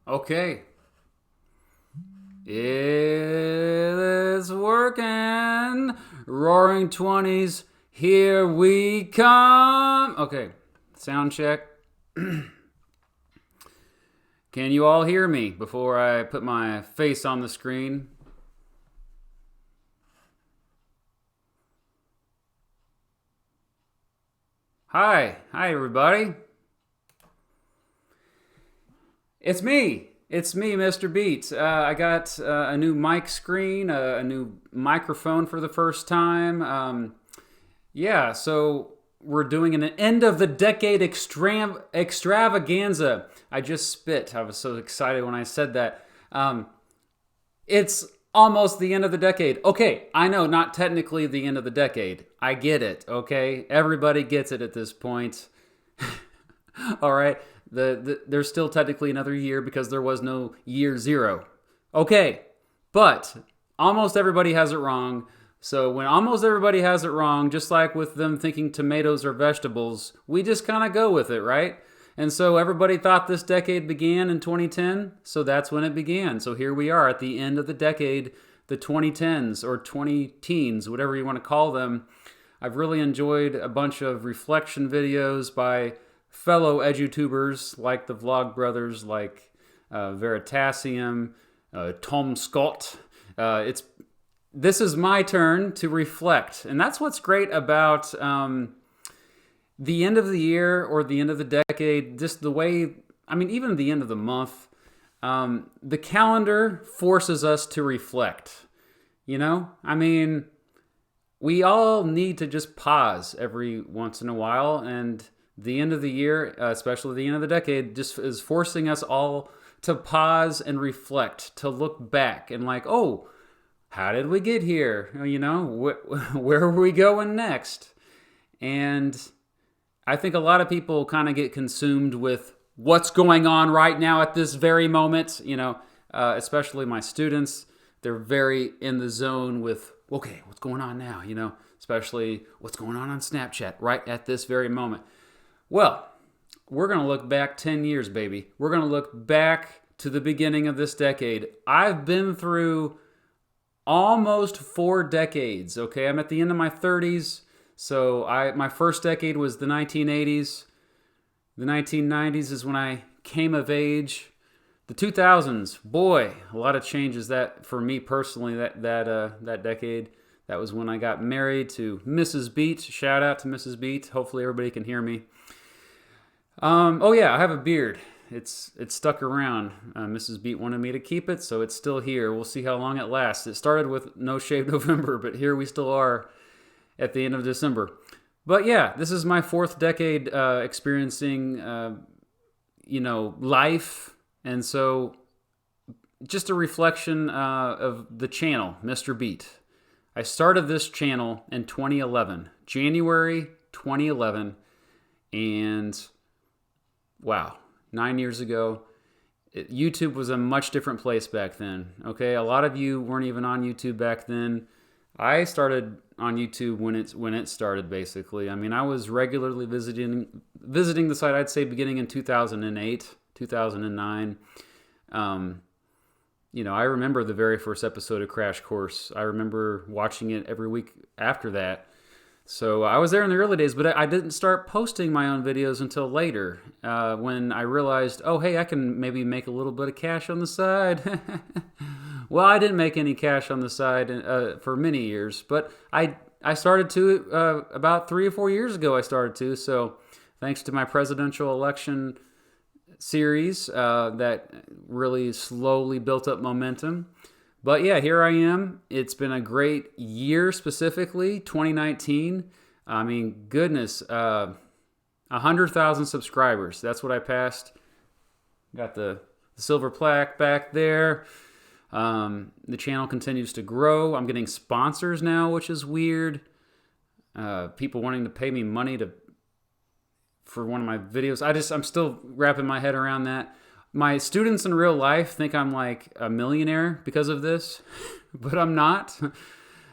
Okay. It is working. Roaring 20s. Here we come. Okay. Sound check. Can you all hear me before I put my face on the screen? Hi. Hi, everybody. It's me, Mr. Beat. I got a new mic screen, a new microphone for the first time. Yeah, so we're doing an end of the decade extravaganza. I just spit. I was so excited when I said that. It's almost the end of the decade. Okay, I know, not technically the end of the decade. I get it, okay? Everybody gets it at this point. All right. There's still technically another year because there was no year zero. Okay, but almost everybody has it wrong. So when almost everybody has it wrong, just like with them thinking tomatoes are vegetables, we just kind of go with it, right? And so everybody thought this decade began in 2010, so that's when it began. So here we are at the end of the decade, the 2010s or 20 teens, whatever you want to call them. I've really enjoyed a bunch of reflection videos by fellow edutubers like the Vlog Brothers, like Veritasium, Tom Scott. This is my turn to reflect, and that's what's great about the end of the year or the end of the decade. Just the way, I mean, even the end of the month, the calendar forces us to reflect. You know, I mean, we all need to just pause every once in a while, and the end of the year, especially the end of the decade, just is forcing us all to pause and reflect, to look back and like, oh, how did we get here? You know, where are we going next? And I think a lot of people kind of get consumed with what's going on right now at this very moment. You know, especially my students, they're very in the zone with, okay, what's going on now? You know, especially what's going on Snapchat right at this very moment. Well, we're going to look back 10 years, baby. We're going to look back to the beginning of this decade. I've been through almost 4 decades, okay? I'm at the end of my 30s, so my first decade was the 1980s. The 1990s is when I came of age. The 2000s, boy, a lot of changes that for me personally that decade. That was when I got married to Mrs. Beat. Shout out to Mrs. Beat. Hopefully everybody can hear me. Oh yeah, I have a beard. It's stuck around. Mrs. Beat wanted me to keep it, so it's still here. We'll see how long it lasts. It started with No Shave November, but here we still are at the end of December. But yeah, this is my 4th decade experiencing, life, and so just a reflection of the channel, Mr. Beat. I started this channel in 2011, January 2011, and wow, 9 years ago. YouTube was a much different place back then. Okay, a lot of you weren't even on YouTube back then. I started on YouTube when it started, basically. I mean, I was regularly visiting the site. I'd say beginning in 2008, 2009. I remember the very first episode of Crash Course. I remember watching it every week after that. So I was there in the early days, but I didn't start posting my own videos until later, when I realized, oh, hey, I can maybe make a little bit of cash on the side. Well, I didn't make any cash on the side for many years, but I started to about 3 or 4 years ago. I started to, so thanks to my presidential election series, that really slowly built up momentum. But yeah, here I am. It's been a great year, specifically 2019. I mean, goodness, 100,000 subscribers. That's what I passed. Got the silver plaque back there. The channel continues to grow. I'm getting sponsors now, which is weird. People wanting to pay me money for one of my videos. I'm still wrapping my head around that. My students in real life think I'm like a millionaire because of this, but I'm not.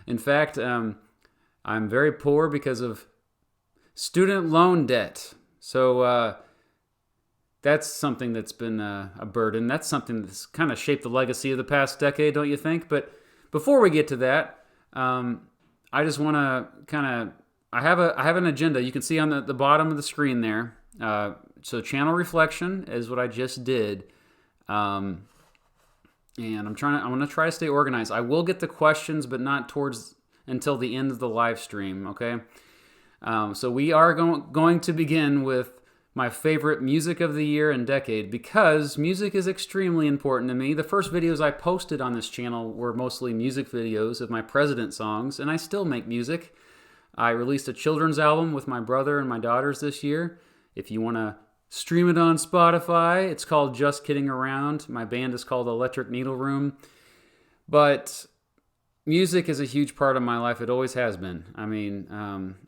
In fact, I'm very poor because of student loan debt. So that's something that's been a burden. That's something that's kind of shaped the legacy of the past decade, don't you think? But before we get to that, I just want to kind of I have an agenda. You can see on the bottom of the screen there. So channel reflection is what I just did, and I'm going to try to stay organized. I will get the questions, but not until the end of the live stream. Okay. So we are going to begin with my favorite music of the year and decade, because music is extremely important to me. The first videos I posted on this channel were mostly music videos of my President songs, and I still make music. I released a children's album with my brother and my daughters this year. If you want to stream it on Spotify, it's called Just Kidding Around. My band is called Electric Needle Room. But music is a huge part of my life. It always has been. I mean,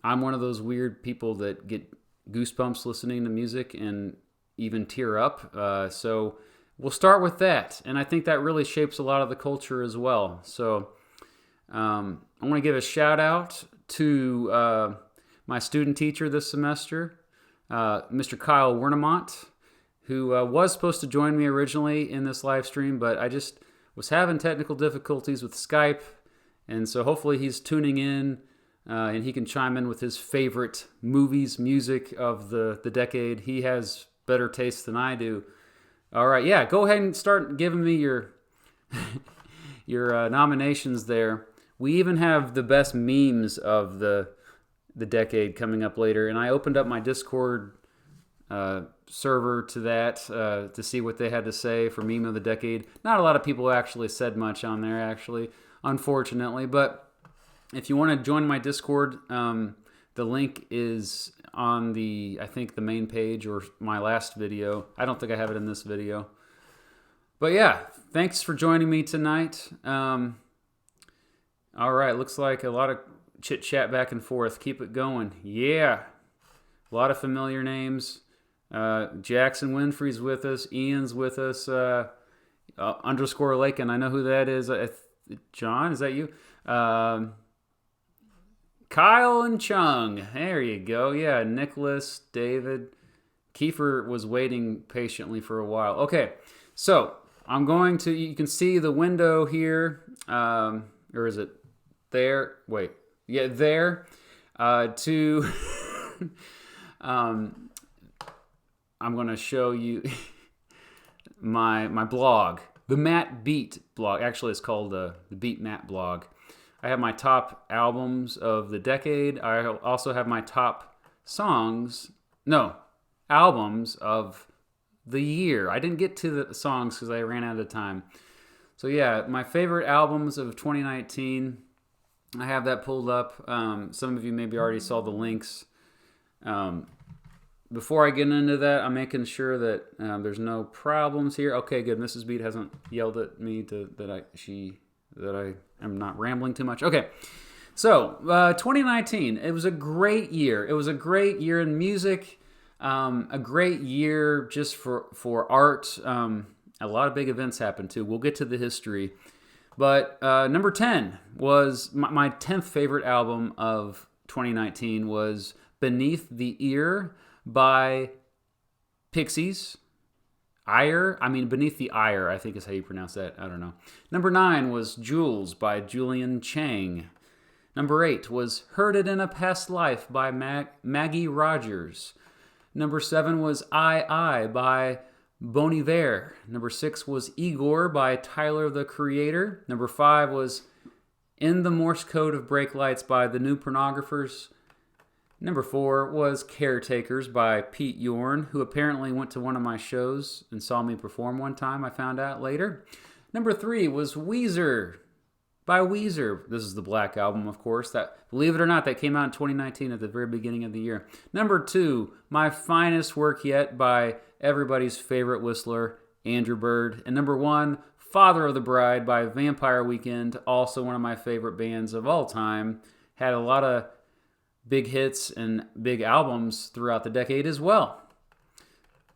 I'm one of those weird people that get goosebumps listening to music and even tear up. So we'll start with that. And I think that really shapes a lot of the culture as well. So I want to give a shout out to my student teacher this semester, Mr. Kyle Wernemont, who was supposed to join me originally in this live stream, but I just was having technical difficulties with Skype. And so hopefully he's tuning in and he can chime in with his favorite movies, music of the decade. He has better taste than I do. All right, yeah, go ahead and start giving me your your nominations there. We even have the best memes of the decade coming up later, and I opened up my Discord server to that to see what they had to say for meme of the decade. Not a lot of people actually said much on there, actually, unfortunately, but if you want to join my Discord, the link is on I think the main page or my last video. I don't think I have it in this video. But yeah, thanks for joining me tonight. All right, looks like a lot of chit-chat back and forth. Keep it going. Yeah, a lot of familiar names. Jackson Winfrey's with us. Ian's with us. Underscore Lakin, I know who that is. John, is that you? Kyle and Chung. There you go. Yeah, Nicholas, David. Kiefer was waiting patiently for a while. Okay, so I'm going to, you can see the window here. Or is it there? Wait. Yeah, there. To, I'm going to show you my blog. The Matt Beat blog. Actually, it's called the Beat Matt blog. I have my top albums of the decade. I also have my top albums of the year. I didn't get to the songs because I ran out of time. So yeah, my favorite albums of 2019. I have that pulled up. Some of you maybe already saw the links. Before I get into that, I'm making sure that there's no problems here. Okay, good. Mrs. Beat hasn't yelled at me that I am not rambling too much. Okay, so 2019, it was a great year. It was a great year in music, a great year just for art. A lot of big events happened too. We'll get to the history. But number 10 was my 10th favorite album of 2019 was Beneath the Ear by Pixies. Beneath the Ire, I think is how you pronounce that. I don't know. Number 9 was Jules by Julian Chang. Number 8 was Heard It in a Past Life by Maggie Rogers. Number 7 was I by Bon Iver. Number 6 was Igor by Tyler, the Creator. Number 5 was In the Morse Code of Brake Lights by The New Pornographers. Number 4 was Caretakers by Pete Yorn, who apparently went to one of my shows and saw me perform one time, I found out later. Number 3 was Weezer by Weezer. This is the Black Album, of course. That, believe it or not, that came out in 2019 at the very beginning of the year. Number 2, My Finest Work Yet by everybody's favorite whistler, Andrew Bird. And number 1, Father of the Bride by Vampire Weekend, also one of my favorite bands of all time. Had a lot of big hits and big albums throughout the decade as well.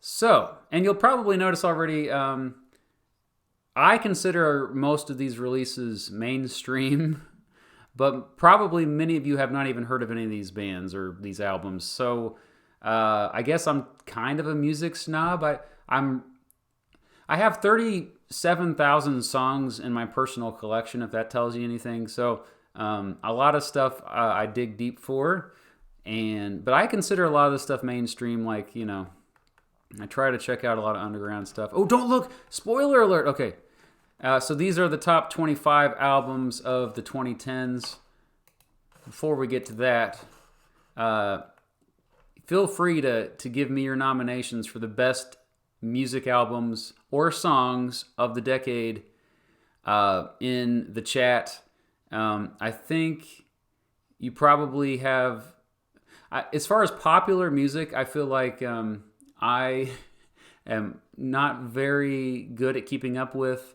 So, and you'll probably notice already, I consider most of these releases mainstream, but probably many of you have not even heard of any of these bands or these albums. So I guess I'm kind of a music snob. I have 37,000 songs in my personal collection, if that tells you anything. So a lot of stuff I dig deep for, but I consider a lot of this stuff mainstream. Like, I try to check out a lot of underground stuff. Oh, don't look! Spoiler alert! Okay, so these are the top 25 albums of the 2010s. Before we get to that, feel free to give me your nominations for the best music albums or songs of the decade in the chat. I think you probably have... as far as popular music, I feel like I am not very good at keeping up with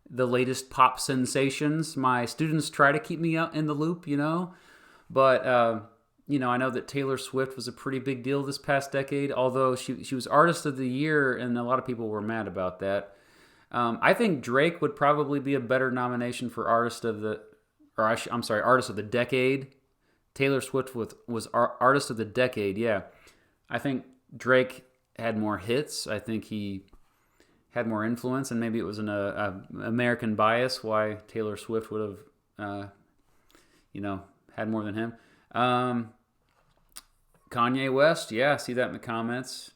the latest pop sensations. My students try to keep me up in the loop, but I know that Taylor Swift was a pretty big deal this past decade, although she was Artist of the Year, and a lot of people were mad about that. I think Drake would probably be a better nomination for Artist of the Decade. Taylor Swift was Artist of the Decade, yeah. I think Drake had more hits. I think he had more influence, and maybe it was an American bias why Taylor Swift would have, had more than him. Kanye West, yeah, see that in the comments.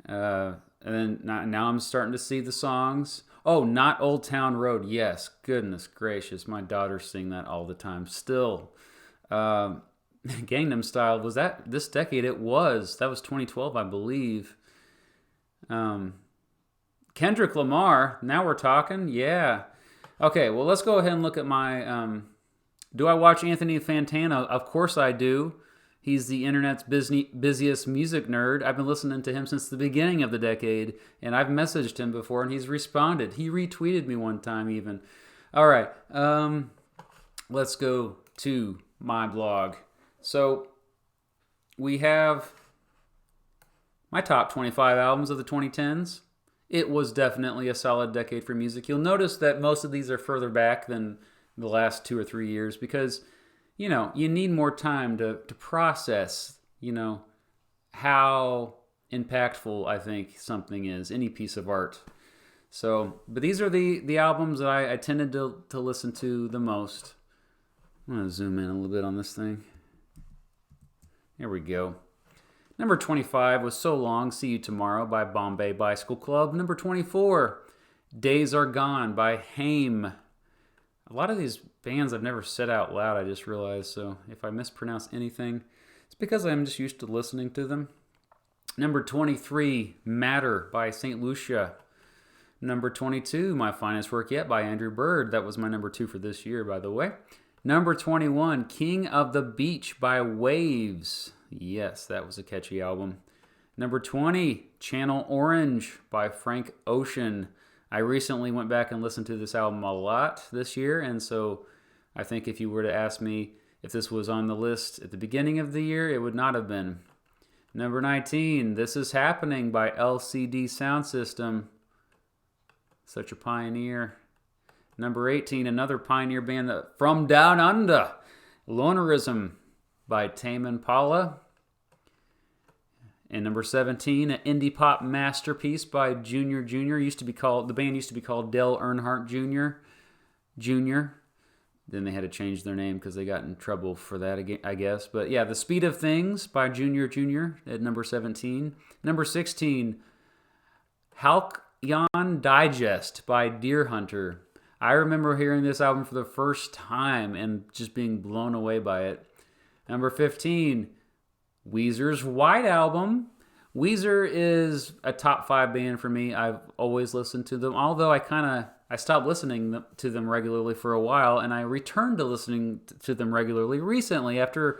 And then now I'm starting to see the songs. Oh, Not Old Town Road, yes. Goodness gracious, my daughters sing that all the time. Still, Gangnam Style, was that this decade? It was. That was 2012, I believe. Kendrick Lamar, now we're talking. Yeah. Okay, well, let's go ahead and look at my... do I watch Anthony Fantano? Of course I do. He's the internet's busiest music nerd. I've been listening to him since the beginning of the decade, and I've messaged him before, and he's responded. He retweeted me one time even. All right, let's go to my blog. So we have my top 25 albums of the 2010s. It was definitely a solid decade for music. You'll notice that most of these are further back than the last 2 or 3 years because, you need more time to process, how impactful I think something is, any piece of art. So, but these are the albums that I tended to listen to the most. I'm going to zoom in a little bit on this thing. Here we go. Number 25 was So Long, See You Tomorrow by Bombay Bicycle Club. Number 24, Days Are Gone by Haim. A lot of these bands I've never said out loud, I just realized, so if I mispronounce anything, it's because I'm just used to listening to them. Number 23, Matter by St. Lucia. Number 22, My Finest Work Yet by Andrew Bird. That was my number 2 for this year, by the way. Number 21, King of the Beach by Waves. Yes, that was a catchy album. Number 20, Channel Orange by Frank Ocean. I recently went back and listened to this album a lot this year, and so I think if you were to ask me if this was on the list at the beginning of the year, it would not have been. Number 19, This Is Happening by LCD Sound System. Such a pioneer. Number 18, another pioneer band from Down Under, Lonerism by Tame Impala. And number 17, an indie pop masterpiece by Junior Jr. The band used to be called Dale Earnhardt Jr. Then they had to change their name because they got in trouble for that, I guess. But yeah, The Speed of Things by Junior Jr. at number 17. Number 16, Halcyon Digest by Deer Hunter. I remember hearing this album for the first time and just being blown away by it. Number 15, Weezer's White Album. Weezer is a top 5 band for me. I've always listened to them, although I stopped listening to them regularly for a while, and I returned to listening to them regularly recently after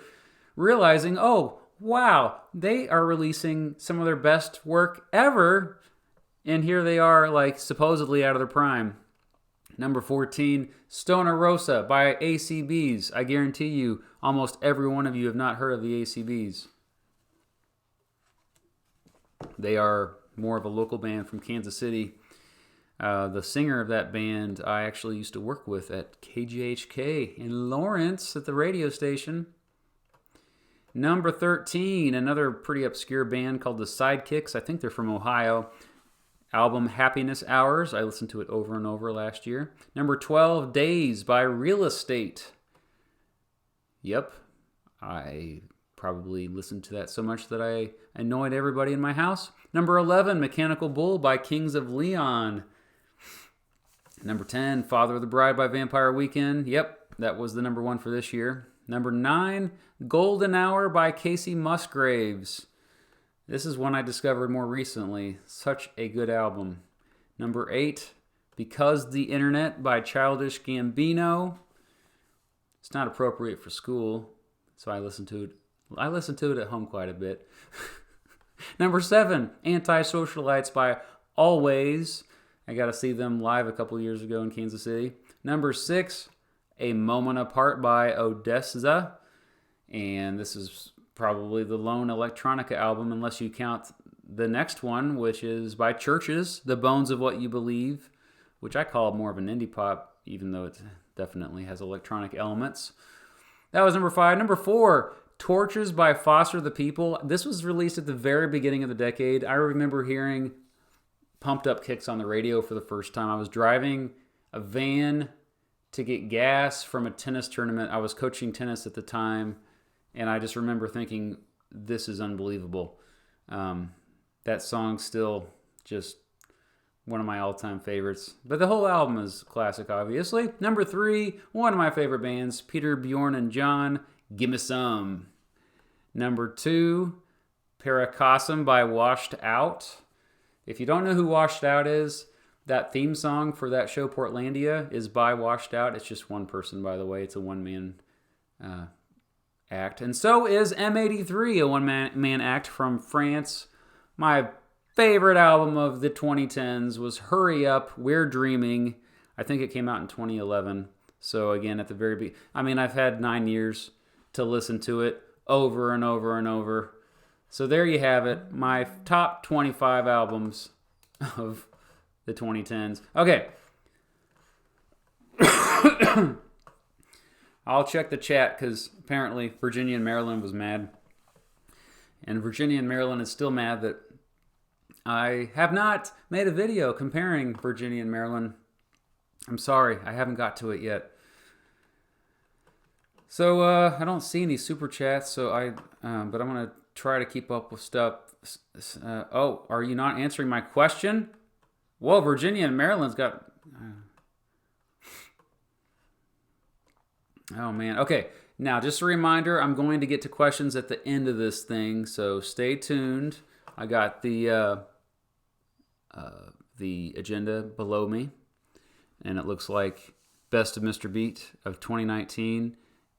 realizing, oh, wow, they are releasing some of their best work ever, and here they are, like, supposedly out of their prime. Number 14, Stoner Rosa by ACBs. I guarantee you, almost every one of you have not heard of the ACBs. They are more of a local band from Kansas City. The singer of that band I actually used to work with at KGHK in Lawrence at the radio station. Number 13, another pretty obscure band called the Sidekicks. I think they're from Ohio. Album Happiness Hours. I listened to it over and over last year. Number 12, Days by Real Estate. Yep. I probably listened to that so much that I annoyed everybody in my house. Number 11, Mechanical Bull by Kings of Leon. Number 10, Father of the Bride by Vampire Weekend. Yep, that was the number 1 for this year. Number 9, Golden Hour by Casey Musgraves. This is one I discovered more recently. Such a good album. Number 8, Because the Internet by Childish Gambino. It's not appropriate for school, so I listen to it at home quite a bit. Number 7, Anti-Socialites by Always. I got to see them live a couple years ago in Kansas City. Number 6, A Moment Apart by Odessa. And this is probably the lone electronica album, unless you count the next one, which is by Churches, The Bones of What You Believe, which I call more of an indie pop, even though it definitely has electronic elements. That was number 5. Number 4, Torches by Foster the People. This was released at the very beginning of the decade. I remember hearing Pumped Up Kicks on the radio for the first time. I was driving a van to get gas from a tennis tournament. I was coaching tennis at the time, and I just remember thinking, this is unbelievable. That song's still just one of my all-time favorites. But the whole album is classic, obviously. Number 3, one of my favorite bands, Peter, Bjorn, and John, Gimme Some. Number 2, Paracosm by Washed Out. If you don't know who Washed Out is, that theme song for that show, Portlandia, is by Washed Out. It's just one person, by the way. It's a one-man act. And so is M83, a one-man act from France. My favorite album of the 2010s was Hurry Up, We're Dreaming. I think it came out in 2011. So again, at the very beginning, I've had 9 years to listen to it over and over and over. So there you have it, my top 25 albums of the 2010s. Okay. I'll check the chat because apparently Virginia and Maryland was mad. And Virginia and Maryland is still mad that I have not made a video comparing Virginia and Maryland. I'm sorry, I haven't got to it yet. So I don't see any super chats, but I'm gonna try to keep up with stuff. Oh, are you not answering my question? Whoa, Virginia and Maryland's got. Oh man. Okay. Now, just a reminder, I'm going to get to questions at the end of this thing, so stay tuned. I got the agenda below me, and it looks like Best of Mr. Beat of 2019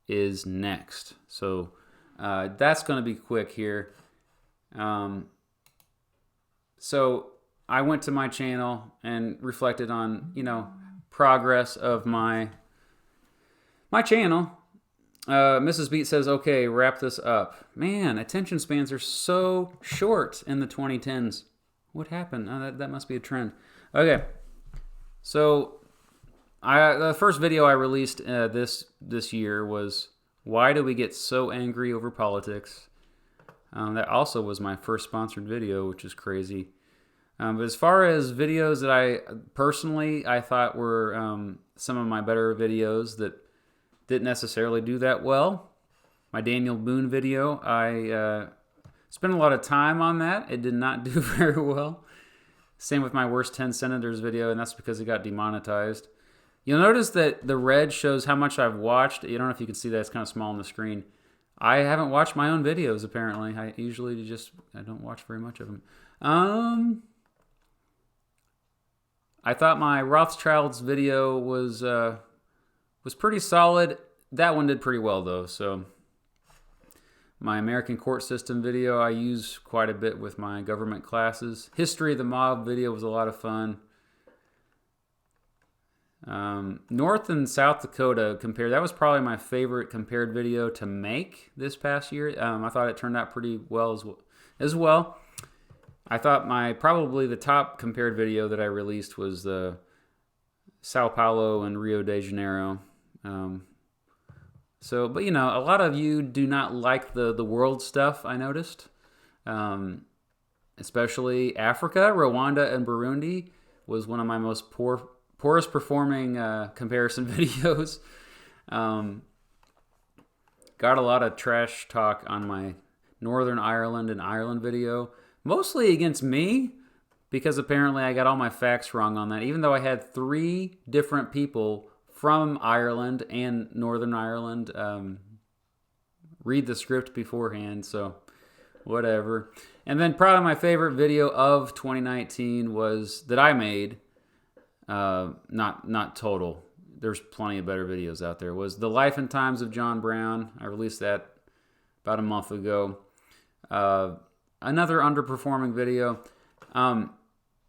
is next. So that's going to be quick here. So I went to my channel and reflected on, progress of my channel. Mrs. Beat says, okay, wrap this up. Man, attention spans are so short in the 2010s. What happened? Oh, that must be a trend. Okay. So the first video I released this year was, why do we get so angry over politics? That also was my first sponsored video, which is crazy. But as far as videos that I thought were some of my better videos that didn't necessarily do that well, my Daniel Boone video, I spent a lot of time on that. It did not do very well. Same with my Worst 10 Senators video, and that's because it got demonetized. You'll notice that the red shows how much I've watched. You don't know if you can see that. It's kind of small on the screen. I haven't watched my own videos, apparently. I don't watch very much of them. I thought my Rothschilds video was pretty solid. That one did pretty well, though. So my American Court System video I use quite a bit with my government classes. History of the Mob video was a lot of fun. North and South Dakota compared. That was probably my favorite compared video to make this past year. I thought it turned out pretty well as well. I thought probably the top compared video that I released was the Sao Paulo and Rio de Janeiro. So, but a lot of you do not like the world stuff, I noticed. Um, Especially Africa, Rwanda, and Burundi was one of my most poorest performing comparison videos. Um, got a lot of trash talk on my Northern Ireland and Ireland video, mostly against me, because apparently I got all my facts wrong on that, even though I had 3 different people from Ireland and Northern Ireland read the script beforehand, so whatever. And then probably my favorite video of 2019 was that I made, not total. There's plenty of better videos out there. Was The Life and Times of John Brown. I released that about a month ago. Another underperforming video.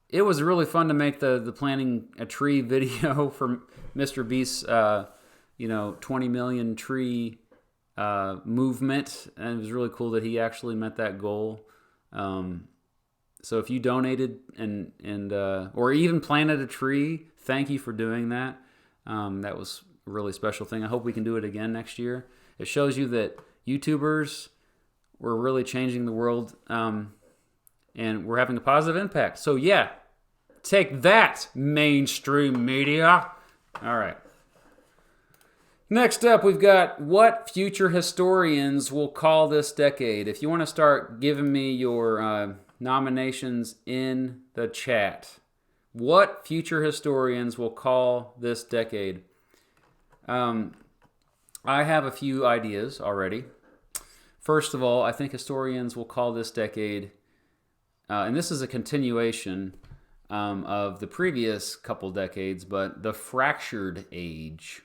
It was really fun to make the planting a tree video for Mr. Beast's 20 million tree movement, and it was really cool that he actually met that goal. So if you donated and or even planted a tree, thank you for doing that. That was a really special thing. I hope we can do it again next year. It shows you that YouTubers were really changing the world, and we're having a positive impact. So yeah, take that, mainstream media. All right. Next up, we've got what future historians will call this decade. If you want to start giving me your nominations in the chat, what future historians will call this decade? I have a few ideas already. First of all, I think historians will call this decade, and this is a continuation of the previous couple decades, but the fractured age.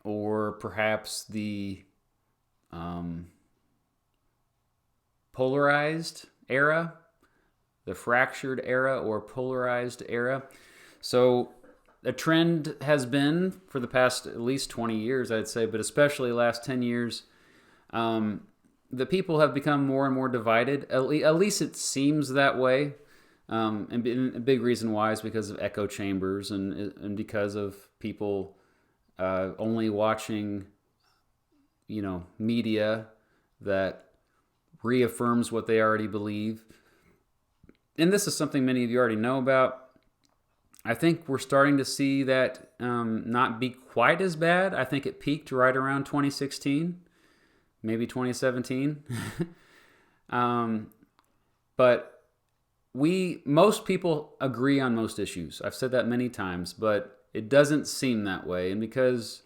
Or perhaps the polarized era, the fractured era or polarized era. So a trend has been for the past at least 20 years, I'd say, but especially the last 10 years, the people have become more and more divided. At least it seems that way. And a big reason why is because of echo chambers and because of people only watching, media that reaffirms what they already believe. And this is something many of you already know about. I think we're starting to see that not be quite as bad. I think it peaked right around 2016, maybe 2017. But most people agree on most issues. I've said that many times, but it doesn't seem that way. And because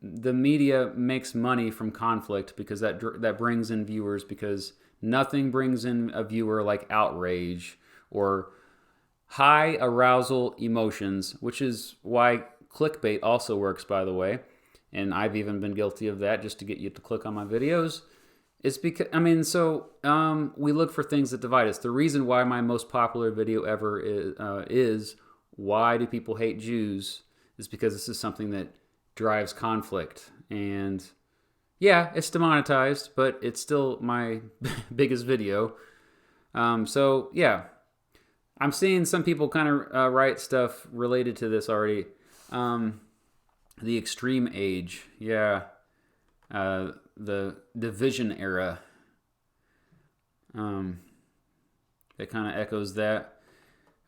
the media makes money from conflict, because that brings in viewers, because nothing brings in a viewer like outrage or high arousal emotions, which is why clickbait also works, by the way. And I've even been guilty of that just to get you to click on my videos. It's because, we look for things that divide us. The reason why my most popular video ever is why do people hate Jews is because this is something that drives conflict. And yeah, it's demonetized, but it's still my biggest video. So yeah, I'm seeing some people kind of write stuff related to this already. The extreme age, yeah. The division era. It kind of echoes that.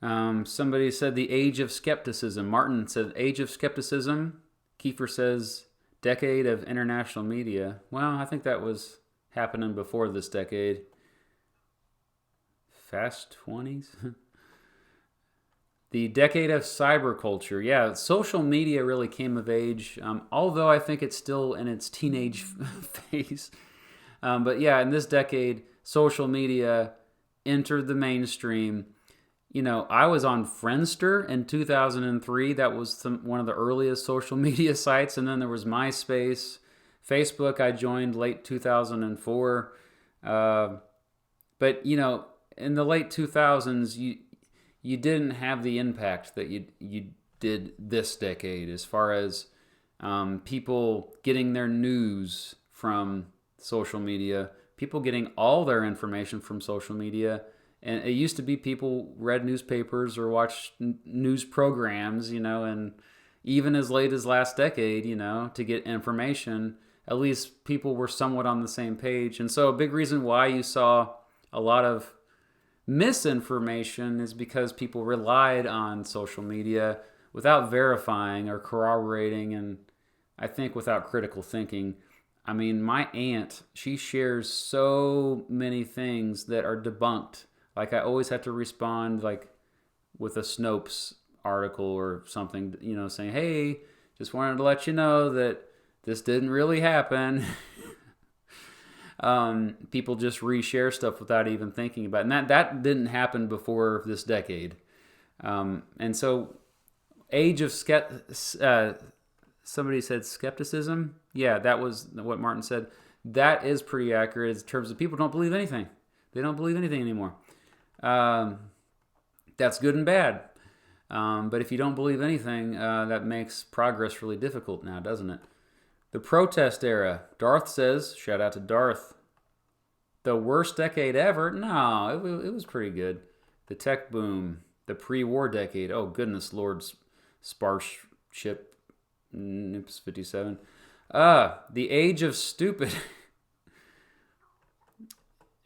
Somebody said the age of skepticism. Martin said age of skepticism. Kiefer says decade of international media. Well, I think that was happening before this decade. Fast 20s. The decade of cyberculture. Yeah, social media really came of age, although I think it's still in its teenage phase. But yeah, in this decade, social media entered the mainstream. I was on Friendster in 2003. That was one of the earliest social media sites. And then there was MySpace. Facebook, I joined late 2004. But, in the late 2000s, you didn't have the impact that you did this decade as far as people getting their news from social media, people getting all their information from social media. And it used to be people read newspapers or watched news programs, and even as late as last decade, to get information, at least people were somewhat on the same page. And so a big reason why you saw a lot of misinformation is because people relied on social media without verifying or corroborating, and I think without critical thinking. I mean, my aunt, she shares so many things that are debunked. Like, I always have to respond, like, with a Snopes article or something, saying, hey, just wanted to let you know that this didn't really happen. People just reshare stuff without even thinking about it. And that didn't happen before this decade. And so, age of somebody said skepticism. Yeah, that was what Martin said. That is pretty accurate in terms of people don't believe anything. They don't believe anything anymore. That's good and bad. But if you don't believe anything, that makes progress really difficult now, doesn't it? The protest era. Darth says, shout out to Darth, the worst decade ever? No, it was pretty good. The tech boom. The pre-war decade. Oh, goodness, Lord Sparship. Nips 57. The age of stupid.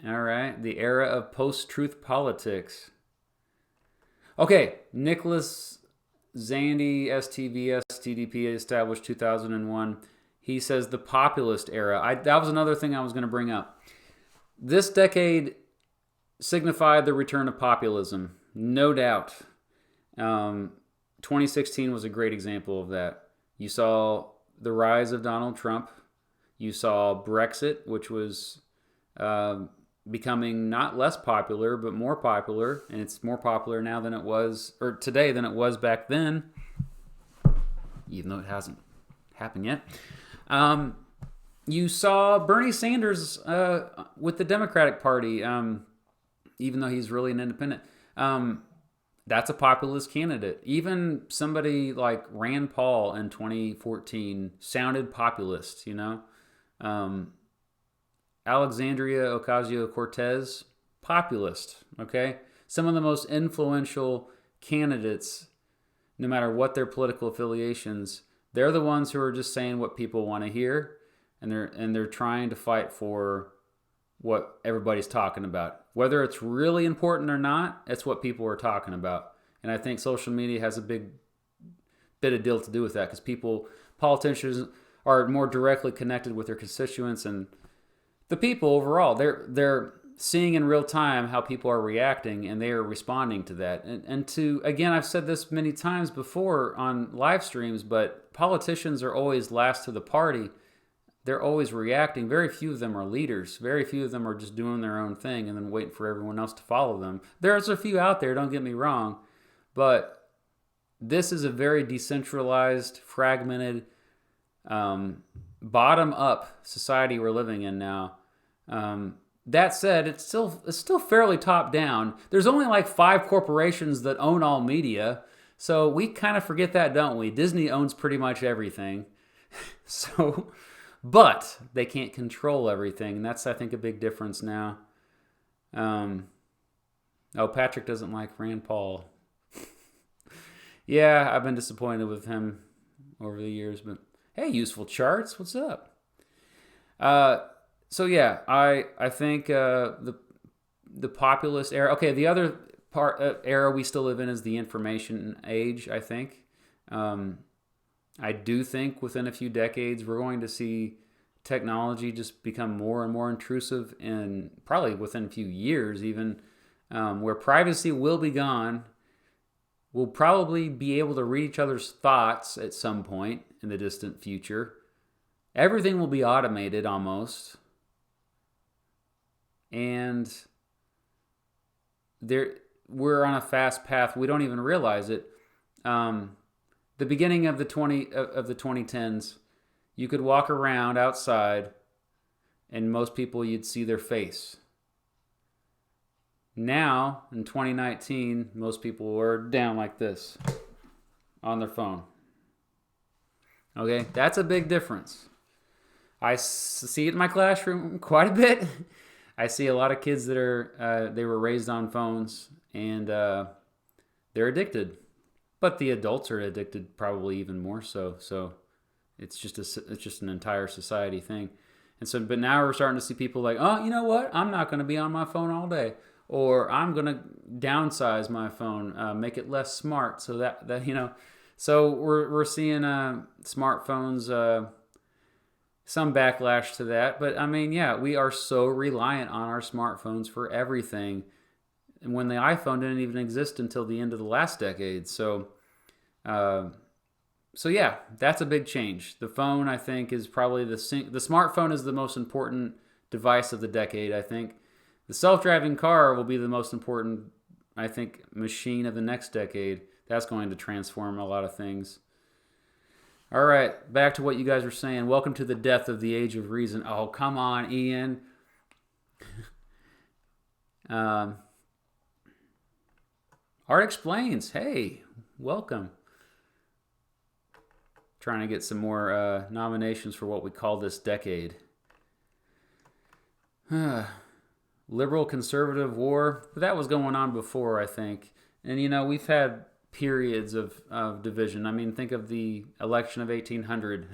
All right. The era of post-truth politics. Okay. Nicholas Zandy, STV, STDP, established 2001. He says the populist era. That was another thing I was going to bring up. This decade signified the return of populism. No doubt. 2016 was a great example of that. You saw the rise of Donald Trump. You saw Brexit, which was becoming not less popular, but more popular. And it's more popular now than it was, or today than it was back then, even though it hasn't happened yet. You saw Bernie Sanders with the Democratic Party, even though he's really an independent. That's a populist candidate. Even somebody like Rand Paul in 2014 sounded populist, Alexandria Ocasio-Cortez, populist, okay? Some of the most influential candidates, no matter what their political affiliations, they're the ones who are just saying what people want to hear, and they're trying to fight for what everybody's talking about. Whether it's really important or not, it's what people are talking about. And I think social media has a big bit of deal to do with that, because politicians are more directly connected with their constituents and the people overall. They're seeing in real time how people are reacting, and they are responding to that. Again, I've said this many times before on live streams, but politicians are always last to the party. They're always reacting. Very few of them are leaders. Very few of them are just doing their own thing and then waiting for everyone else to follow them. There's a few out there, don't get me wrong, but this is a very decentralized, fragmented, bottom-up society we're living in now. That said, it's still fairly top-down. There's only like 5 corporations that own all media, so we kind of forget that, don't we? Disney owns pretty much everything. But they can't control everything, and that's, I think, a big difference now. Patrick doesn't like Rand Paul. Yeah, I've been disappointed with him over the years, but hey, useful charts, what's up? So yeah, I think the populist era. Okay, the other era we still live in is the information age, I think. I do think within a few decades we're going to see technology just become more and more intrusive, and probably within a few years even, where privacy will be gone. We'll probably be able to read each other's thoughts at some point in the distant future. Everything will be automated almost. And we're on a fast path. We don't even realize it. The beginning of the 2010s, you could walk around outside and most people, you'd see their face. Now, in 2019, most people are down like this on their phone. Okay, that's a big difference. I see it in my classroom quite a bit. I see a lot of kids that they were raised on phones, and they're addicted. But the adults are addicted probably even more so. So it's just an entire society thing. And so, but now we're starting to see people like, oh, you know what? I'm not going to be on my phone all day, or I'm going to downsize my phone, make it less smart, so that you know. So we're seeing smartphones, some backlash to that. But I mean, yeah, we are so reliant on our smartphones for everything. And when the iPhone didn't even exist until the end of the last decade, uh, so yeah, that's a big change. The phone, I think, is probably the smartphone is the most important device of the decade. I think the self-driving car will be the most important, I think, machine of the next decade. That's going to transform a lot of things. All right, back to what you guys were saying. Welcome to the death of the age of reason. Oh, come on, Ian. Art Explains. Hey, welcome. Trying to get some more nominations for what we call this decade. Liberal conservative war. That was going on before, I think. And you know, we've had periods of division. I mean, think of the election of 1800.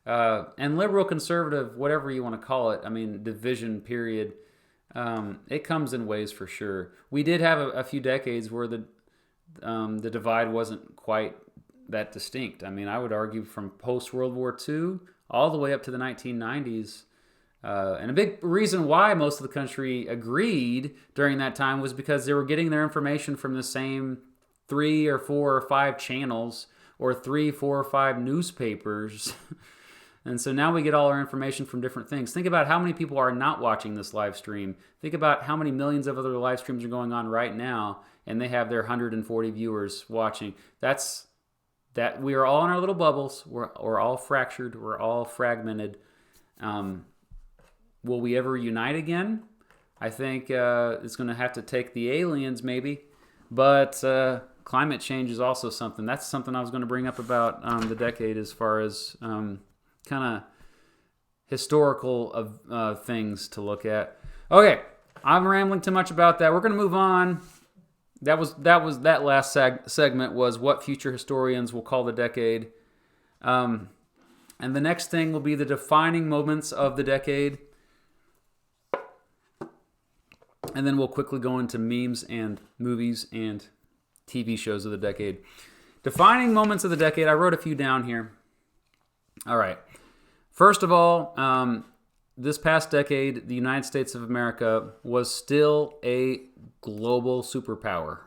And liberal conservative, whatever you want to call it, I mean, division period. It comes in waves for sure. We did have a few decades where the divide wasn't quite that distinct. I mean, I would argue from post-World War II all the way up to the 1990s. And a big reason why most of the country agreed during that time was because they were getting their information from the same 3 or 4 or 5 channels or 3, 4 or 5 newspapers. And so now we get all our information from different things. Think about how many people are not watching this live stream. Think about how many millions of other live streams are going on right now, and they have their 140 viewers watching. That we are all in our little bubbles. We're all fractured. We're all fragmented. Will we ever unite again? I think it's going to have to take the aliens maybe. But climate change is also something. That's something I was going to bring up about the decade as far as kind of historical of things to look at. Okay, I'm rambling too much about that. We're going to move on. That last segment was what future historians will call the decade. And the next thing will be the defining moments of the decade. And then we'll quickly go into memes and movies and TV shows of the decade. Defining moments of the decade. I wrote a few down here. All right. First of all, this past decade, the United States of America was still a global superpower,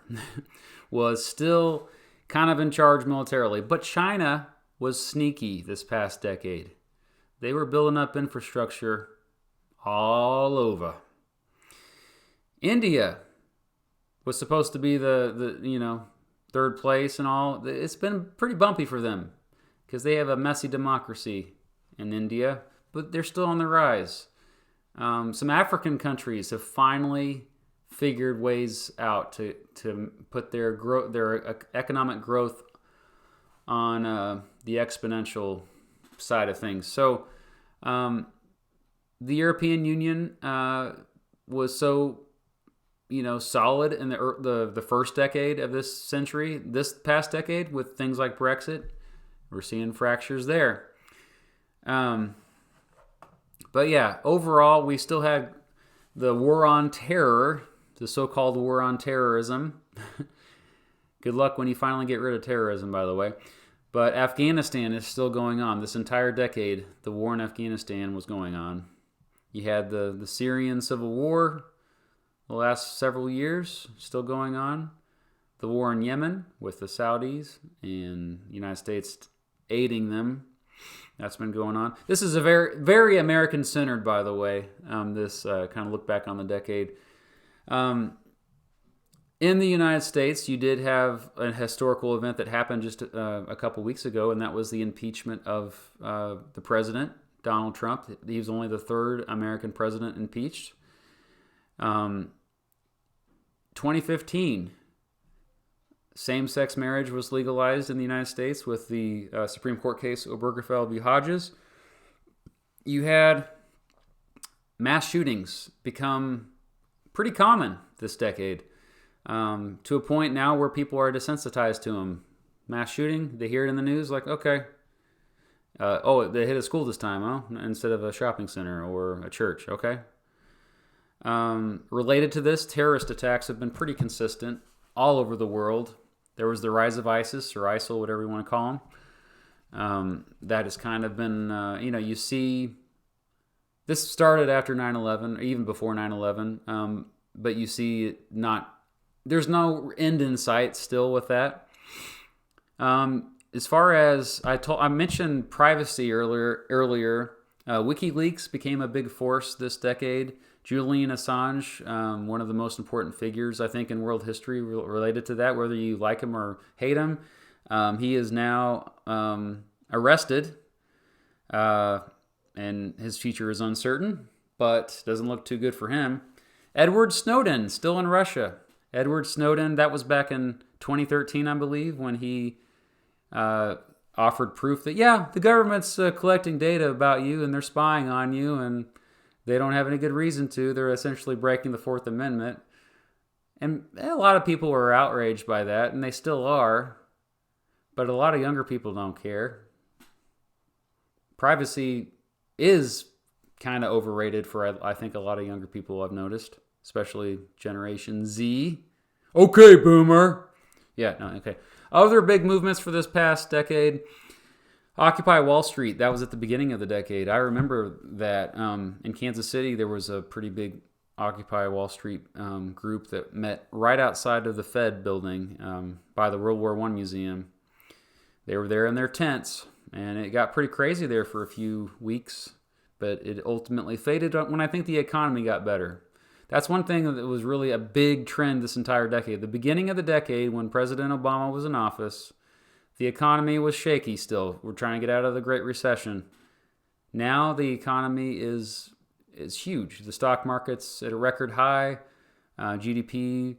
was still kind of in charge militarily. But China was sneaky this past decade. They were building up infrastructure all over. India was supposed to be the third place and all. It's been pretty bumpy for them because they have a messy democracy in India, but they're still on the rise. Some African countries have finally figured ways out to put their economic growth on the exponential side of things. So the European Union was so solid in the first decade of this century. This past decade, with things like Brexit, we're seeing fractures there. But yeah, overall, we still had the war on terror, the so-called war on terrorism. Good luck when you finally get rid of terrorism, by the way. But Afghanistan is still going on. This entire decade, the war in Afghanistan was going on. You had the Syrian civil war, the last several years, still going on. The war in Yemen with the Saudis and the United States aiding them. That's been going on. This is a very, very American-centered, by the way, this kind of look back on the decade. In the United States, you did have a historical event that happened just a couple weeks ago, and that was the impeachment of the president, Donald Trump. He was only the third American president impeached. 2015, same-sex marriage was legalized in the United States with the Supreme Court case Obergefell v. Hodges. You had mass shootings become pretty common this decade, to a point now where people are desensitized to them. mass shooting. They hear it in the news, like, okay. Oh, they hit a school this time, huh? Instead of a shopping center or a church. Okay. Related to this, terrorist attacks have been pretty consistent all over the world. There was the rise of ISIS or ISIL, whatever you want to call them. That has kind of been, you see, this started after 9/11, or even before 9/11, but you see it there's no end in sight still with that. As far as I mentioned privacy earlier. WikiLeaks became a big force this decade. Julian Assange, one of the most important figures, I think, in world history related to that, whether you like him or hate him. He is now arrested, and his future is uncertain, but doesn't look too good for him. Edward Snowden, still in Russia. Edward Snowden, that was back in 2013, I believe, when he offered proof that, the government's collecting data about you and they're spying on you and they don't have any good reason to. They're essentially breaking the Fourth Amendment. And a lot of people were outraged by that, and they still are. But a lot of younger people don't care. Privacy is kind of overrated for, I think, a lot of younger people I've noticed, especially Generation Z. Okay, boomer. Yeah, no, okay. Other big movements for this past decade. Occupy Wall Street, that was at the beginning of the decade. I remember that in Kansas City, there was a pretty big Occupy Wall Street group that met right outside of the Fed building by the World War I Museum. They were there in their tents, and it got pretty crazy there for a few weeks, but it ultimately faded when I think the economy got better. That's one thing that was really a big trend this entire decade. The beginning of the decade, when President Obama was in office, the economy was shaky still. We're trying to get out of the Great Recession. Now the economy is huge. The stock market's at a record high. GDP,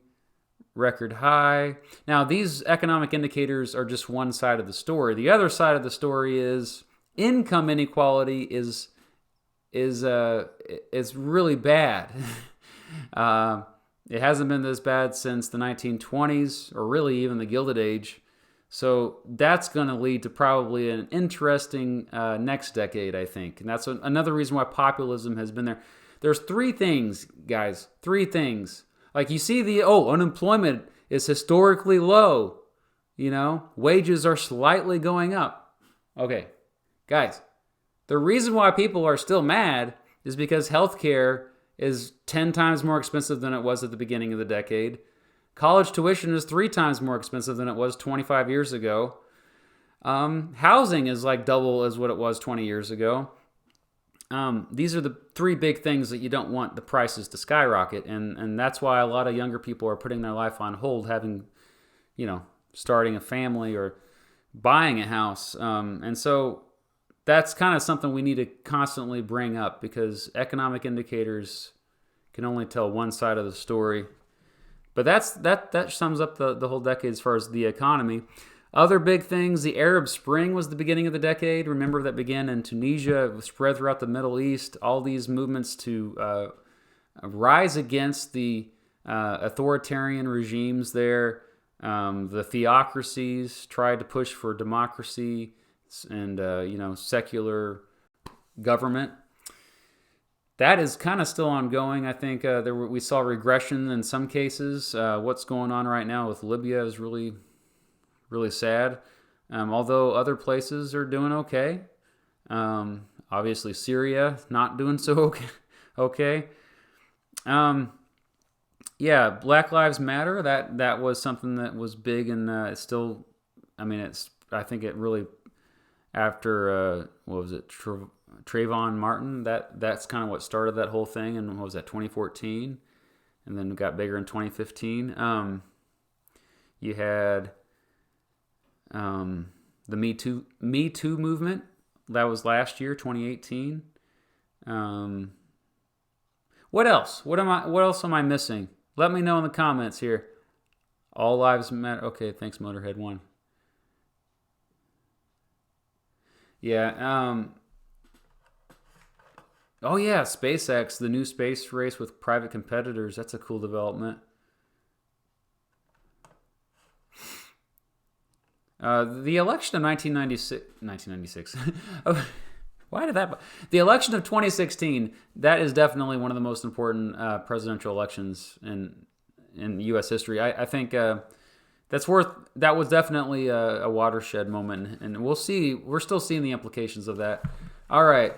record high. Now, these economic indicators are just one side of the story. The other side of the story is income inequality is really bad. It hasn't been this bad since the 1920s, or really even the Gilded Age. So that's going to lead to probably an interesting next decade, I think. And that's another reason why populism has been there. There's three things, guys. Three things. Like you see unemployment is historically low. Wages are slightly going up. Okay, guys. The reason why people are still mad is because healthcare is 10 times more expensive than it was at the beginning of the decade. College tuition is 3 times more expensive than it was 25 years ago. Housing is like double as what it was 20 years ago. These are the three big things that you don't want the prices to skyrocket. And that's why a lot of younger people are putting their life on hold, starting a family or buying a house. And so that's kind of something we need to constantly bring up, because economic indicators can only tell one side of the story. But that sums up the whole decade as far as the economy. Other big things, the Arab Spring was the beginning of the decade. Remember, that began in Tunisia, it was spread throughout the Middle East. All these movements to rise against the authoritarian regimes there. The theocracies tried to push for democracy and secular government. That is kind of still ongoing. I think we saw regression in some cases. What's going on right now with Libya is really, really sad. Although other places are doing okay. Obviously Syria not doing so okay. Black Lives Matter. That was something that was big, and it's still. I think it really, after what was it? Trayvon Martin, that's kind of what started that whole thing, and what was that, 2014, and then it got bigger in 2015. You had the Me Too movement, that was last year, 2018. What else? What else am I missing? Let me know in the comments here. All lives matter. Okay, thanks, Motorhead 1. Yeah. Oh yeah, SpaceX, the new space race with private competitors. That's a cool development. The election of 1996. Why did that? The election of 2016. That is definitely one of the most important presidential elections in U.S. history. I think that was definitely a watershed moment, and we'll see. We're still seeing the implications of that. All right,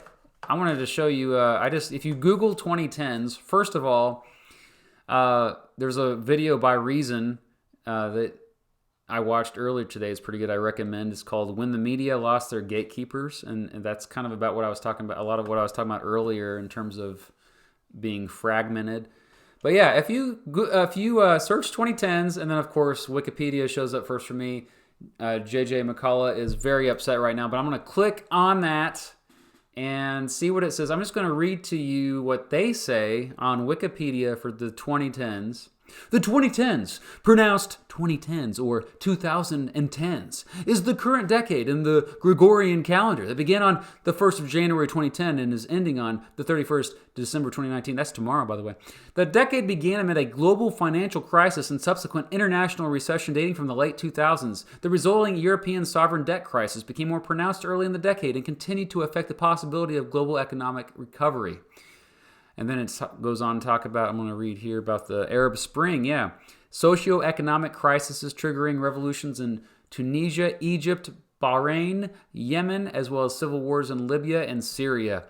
I wanted to show you. If you Google 2010s, first of all, there's a video by Reason that I watched earlier today. It's pretty good. I recommend. It's called "When the Media Lost Their Gatekeepers," and that's kind of about what I was talking about. A lot of what I was talking about earlier in terms of being fragmented. But yeah, if you search 2010s, and then of course Wikipedia shows up first for me. JJ McCullough is very upset right now, but I'm going to click on that and see what it says. I'm just going to read to you what they say on Wikipedia for the 2010s. The 2010s, pronounced 2010s or 2010s, is the current decade in the Gregorian calendar that began on the 1st of January 2010 and is ending on the 31st December 2019. That's tomorrow, by the way. The decade began amid a global financial crisis and subsequent international recession dating from the late 2000s. The resulting European sovereign debt crisis became more pronounced early in the decade and continued to affect the possibility of global economic recovery. And then it goes on to talk about, I'm going to read here about the Arab Spring. Yeah. Socioeconomic crises triggering revolutions in Tunisia, Egypt, Bahrain, Yemen, as well as civil wars in Libya and Syria.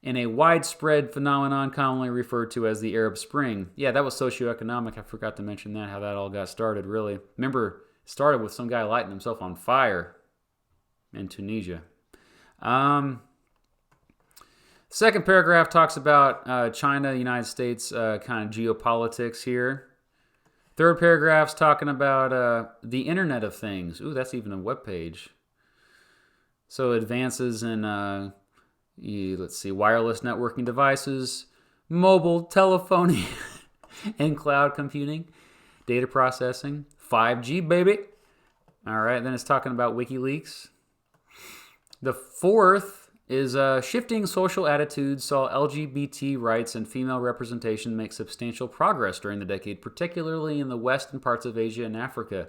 In a widespread phenomenon commonly referred to as the Arab Spring. Yeah, that was socioeconomic. I forgot to mention that, how that all got started, really. Remember, it started with some guy lighting himself on fire in Tunisia. Second paragraph talks about China, United States kind of geopolitics here. Third paragraph's talking about the Internet of Things. Ooh, that's even a web page. So advances in, let's see, wireless networking devices, mobile telephony, and cloud computing, data processing, 5G, baby. All right, then it's talking about WikiLeaks. The fourth is shifting social attitudes saw LGBT rights and female representation make substantial progress during the decade, particularly in the western parts of Asia and Africa.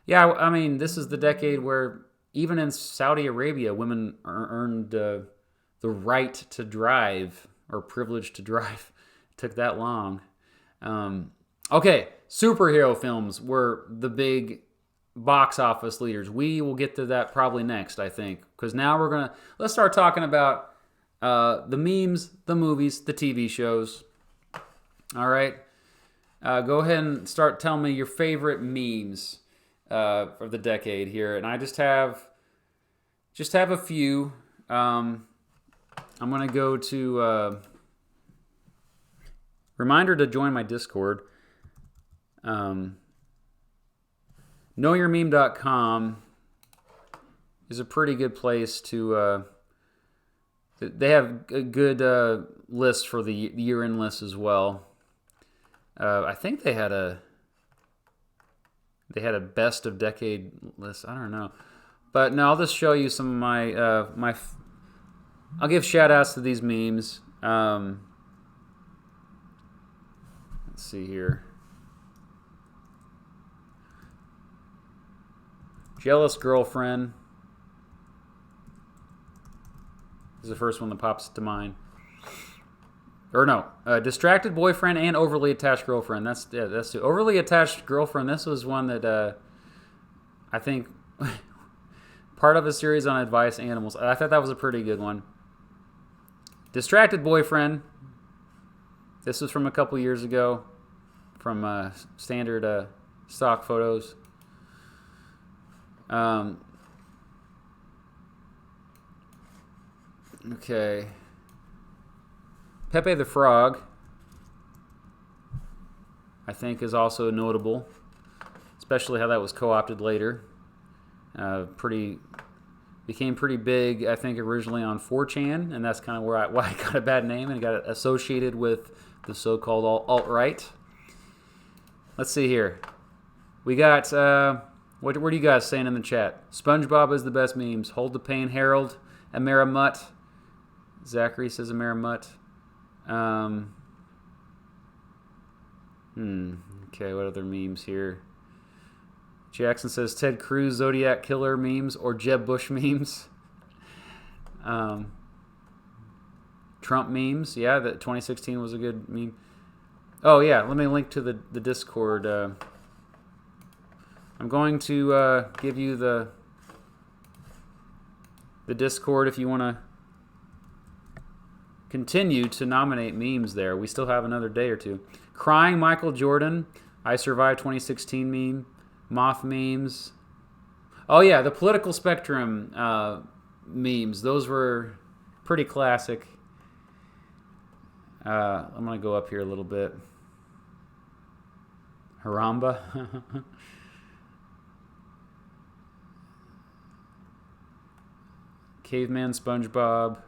Yeah, I mean, this is the decade where even in Saudi Arabia, women earned the right to drive, or privilege to drive. It took that long. Okay, superhero films were the big box office leaders. We will get to that probably next, I think, because now let's start talking about the memes, the movies, the TV shows. All right, go ahead and start telling me your favorite memes of the decade here, and I just have a few. I'm gonna go to reminder to join my Discord. KnowYourMeme.com is a pretty good place to. They have a good list for the year-end list as well. I think they had a best of decade list. I don't know, but no, I'll just show you some of my. I'll give shout-outs to these memes. Let's see here. Jealous girlfriend is the first one that pops to mind. Or no, distracted boyfriend and overly attached girlfriend. That's the overly attached girlfriend. This was one that I think part of a series on advice animals. I thought that was a pretty good one. Distracted boyfriend. This was from a couple years ago, from standard stock photos. Okay. Pepe the Frog, I think, is also notable, especially how that was co-opted later. Became pretty big, I think, originally on 4chan, and that's kind of why I got a bad name and got associated with the so-called alt-right. Let's see here. We got, what are you guys saying in the chat? SpongeBob is the best memes. Hold the Pain, Harold, Amara Mutt. Zachary says Amara Mutt. Okay, what other memes here? Jackson says Ted Cruz, Zodiac Killer memes or Jeb Bush memes. Trump memes. Yeah, that 2016 was a good meme. Oh, yeah, let me link to the Discord. I'm going to give you the Discord if you want to continue to nominate memes there. We still have another day or two. Crying Michael Jordan, I Survived 2016 meme, Moth memes. Oh, yeah, the political spectrum memes. Those were pretty classic. I'm going to go up here a little bit. Haramba. Caveman SpongeBob.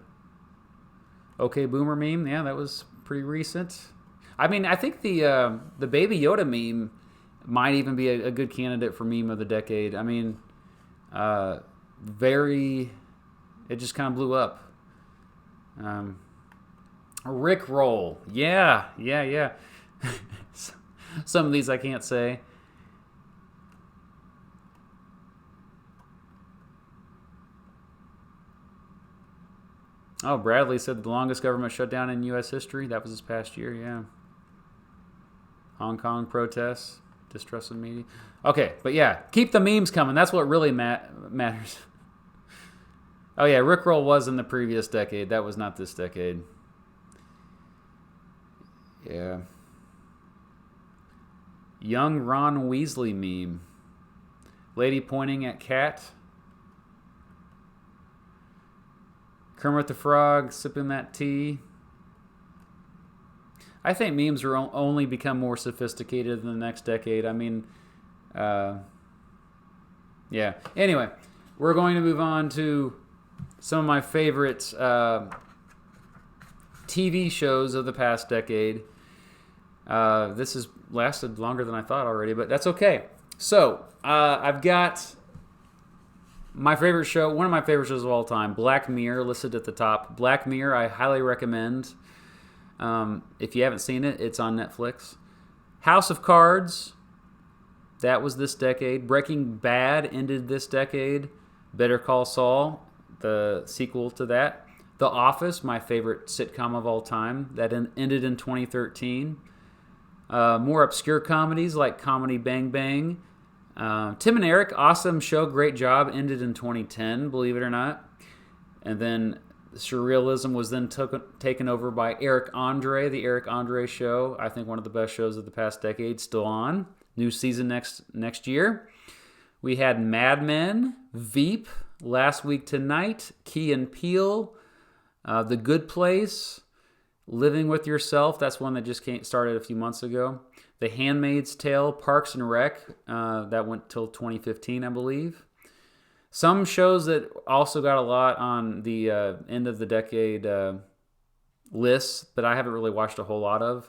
Okay Boomer meme. Yeah, that was pretty recent. I mean, I think the Baby Yoda meme might even be a good candidate for meme of the decade. I mean, it just kind of blew up. Rick Roll. Yeah. Some of these I can't say. Oh, Bradley said the longest government shutdown in U.S. history. That was this past year, yeah. Hong Kong protests, distrust of media. Okay, but yeah, keep the memes coming. That's what really matters. Oh, yeah, Rickroll was in the previous decade. That was not this decade. Yeah. Young Ron Weasley meme. Lady pointing at cat. Kermit the Frog sipping that tea. I think memes are only become more sophisticated in the next decade. I mean, yeah. Anyway, we're going to move on to some of my favorite TV shows of the past decade. This has lasted longer than I thought already, but that's okay. So, I've got my favorite show, one of my favorite shows of all time, Black Mirror, listed at the top. Black Mirror, I highly recommend. If you haven't seen it, it's on Netflix. House of Cards, that was this decade. Breaking Bad ended this decade. Better Call Saul, the sequel to that. The Office, my favorite sitcom of all time, that ended in 2013. More obscure comedies like Comedy Bang Bang. Tim and Eric, awesome show, great job, ended in 2010, believe it or not. And then Surrealism was then taken over by Eric Andre, the Eric Andre Show. I think one of the best shows of the past decade, still on. New season next year. We had Mad Men, Veep, Last Week Tonight, Key and Peele, The Good Place, Living with Yourself. That's one that just started a few months ago. The Handmaid's Tale, Parks and Rec. That went till 2015, I believe. Some shows that also got a lot on the end of the decade lists, but I haven't really watched a whole lot of.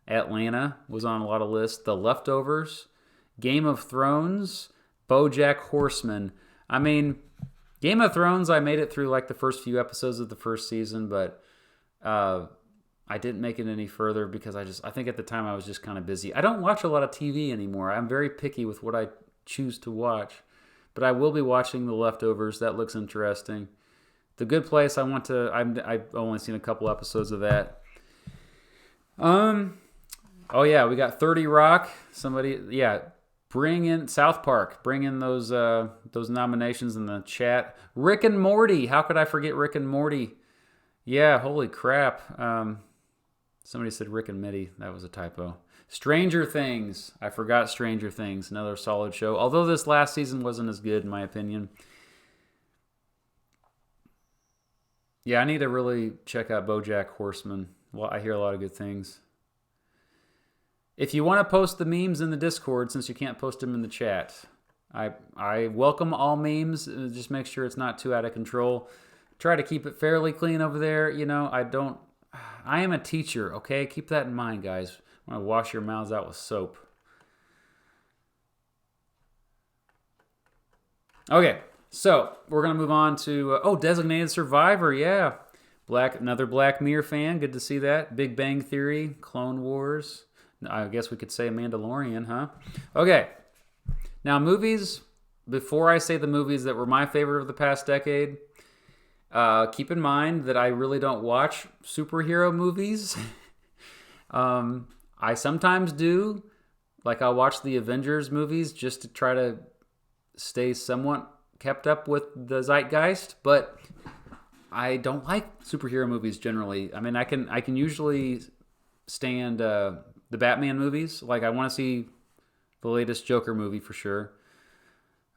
Atlanta was on a lot of lists. The Leftovers, Game of Thrones, BoJack Horseman. I mean, Game of Thrones, I made it through like the first few episodes of the first season, but I didn't make it any further because I think at the time I was just kind of busy. I don't watch a lot of TV anymore. I'm very picky with what I choose to watch. But I will be watching The Leftovers. That looks interesting. The Good Place, I've only seen a couple episodes of that. Oh yeah, we got 30 Rock. Bring in South Park. Bring in those nominations in the chat. Rick and Morty. How could I forget Rick and Morty? Yeah, holy crap. Somebody said Rick and Mitty. That was a typo. Stranger Things. I forgot Stranger Things. Another solid show. Although this last season wasn't as good, in my opinion. Yeah, I need to really check out BoJack Horseman. Well, I hear a lot of good things. If you want to post the memes in the Discord, since you can't post them in the chat, I welcome all memes. Just make sure it's not too out of control. Try to keep it fairly clean over there. You know, I am a teacher, okay? Keep that in mind, guys. I'm going to wash your mouths out with soap. Okay, so we're going to move on to... Designated Survivor, yeah. Another Black Mirror fan, good to see that. Big Bang Theory, Clone Wars. I guess we could say Mandalorian, huh? Okay, Now, movies, before I say the movies that were my favorite of the past decade, keep in mind that I really don't watch superhero movies. I sometimes do. Like, I'll watch the Avengers movies just to try to stay somewhat kept up with the zeitgeist, but I don't like superhero movies generally. I mean, I can usually stand the Batman movies. Like, I want to see the latest Joker movie for sure.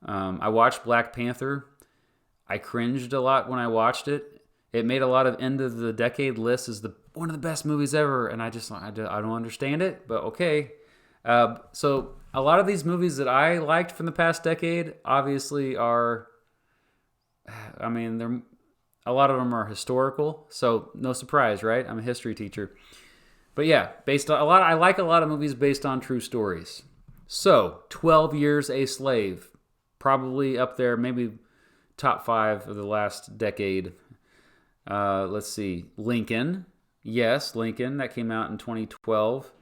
I watched Black Panther. I cringed a lot when I watched it. It made a lot of end of the decade lists as one of the best movies ever, and I don't understand it, but okay. So a lot of these movies that I liked from the past decade obviously are, I mean, a lot of them are historical, so no surprise, right? I'm a history teacher. But yeah, I like a lot of movies based on true stories. So, 12 Years a Slave, probably up there, maybe top 5 of the last decade. Let's see, Lincoln. Yes, Lincoln, that came out in 2012.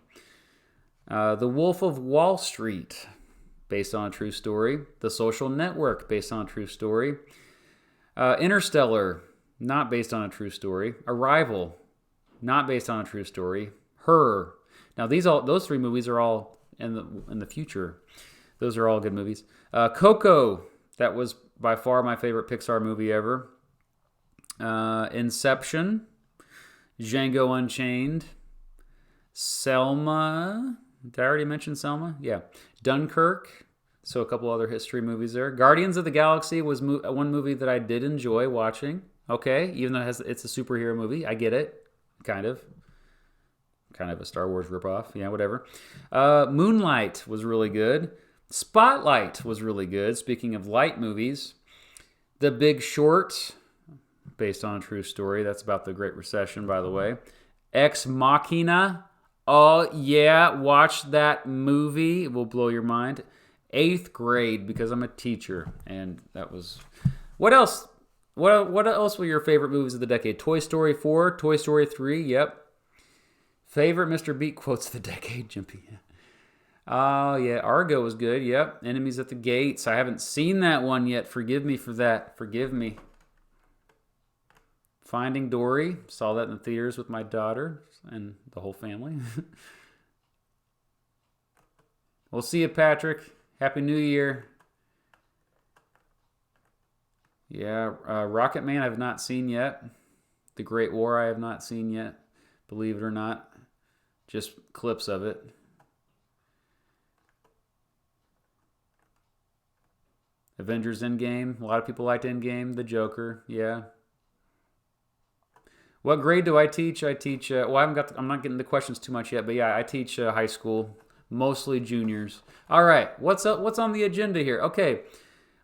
The Wolf of Wall Street, based on a true story. The Social Network, based on a true story. Interstellar, not based on a true story. Arrival, not based on a true story. Her. Now those 3 movies are all in the future. Those are all good movies. Coco, that was by far my favorite Pixar movie ever. Inception, Django Unchained, Selma. Did I already mention Selma? Yeah. Dunkirk. So a couple other history movies there. Guardians of the Galaxy was one movie that I did enjoy watching. Okay, even though it's a superhero movie, I get it. Kind of a Star Wars ripoff. Yeah, whatever. Moonlight was really good. Spotlight was really good. Speaking of light movies, The Big Short, based on a true story. That's about the Great Recession, by the way. Ex Machina. Oh, yeah, watch that movie. It will blow your mind. 8th grade, because I'm a teacher. And that was... What else? What else were your favorite movies of the decade? Toy Story 4, Toy Story 3, yep. Favorite Mr. Beat quotes of the decade, Jimpy. Oh, yeah, Argo was good, yep. Enemies at the Gates. I haven't seen that one yet. Forgive me for that. Forgive me. Finding Dory. Saw that in the theaters with my daughter and the whole family. We'll see you, Patrick. Happy New Year. Yeah, Rocket Man I have not seen yet. The Great War I have not seen yet. Believe it or not. Just clips of it. Avengers Endgame. A lot of people liked Endgame. The Joker. Yeah. What grade do I teach? I teach, I'm not getting the questions too much yet, but yeah, I teach high school, mostly juniors. All right, what's on the agenda here? Okay,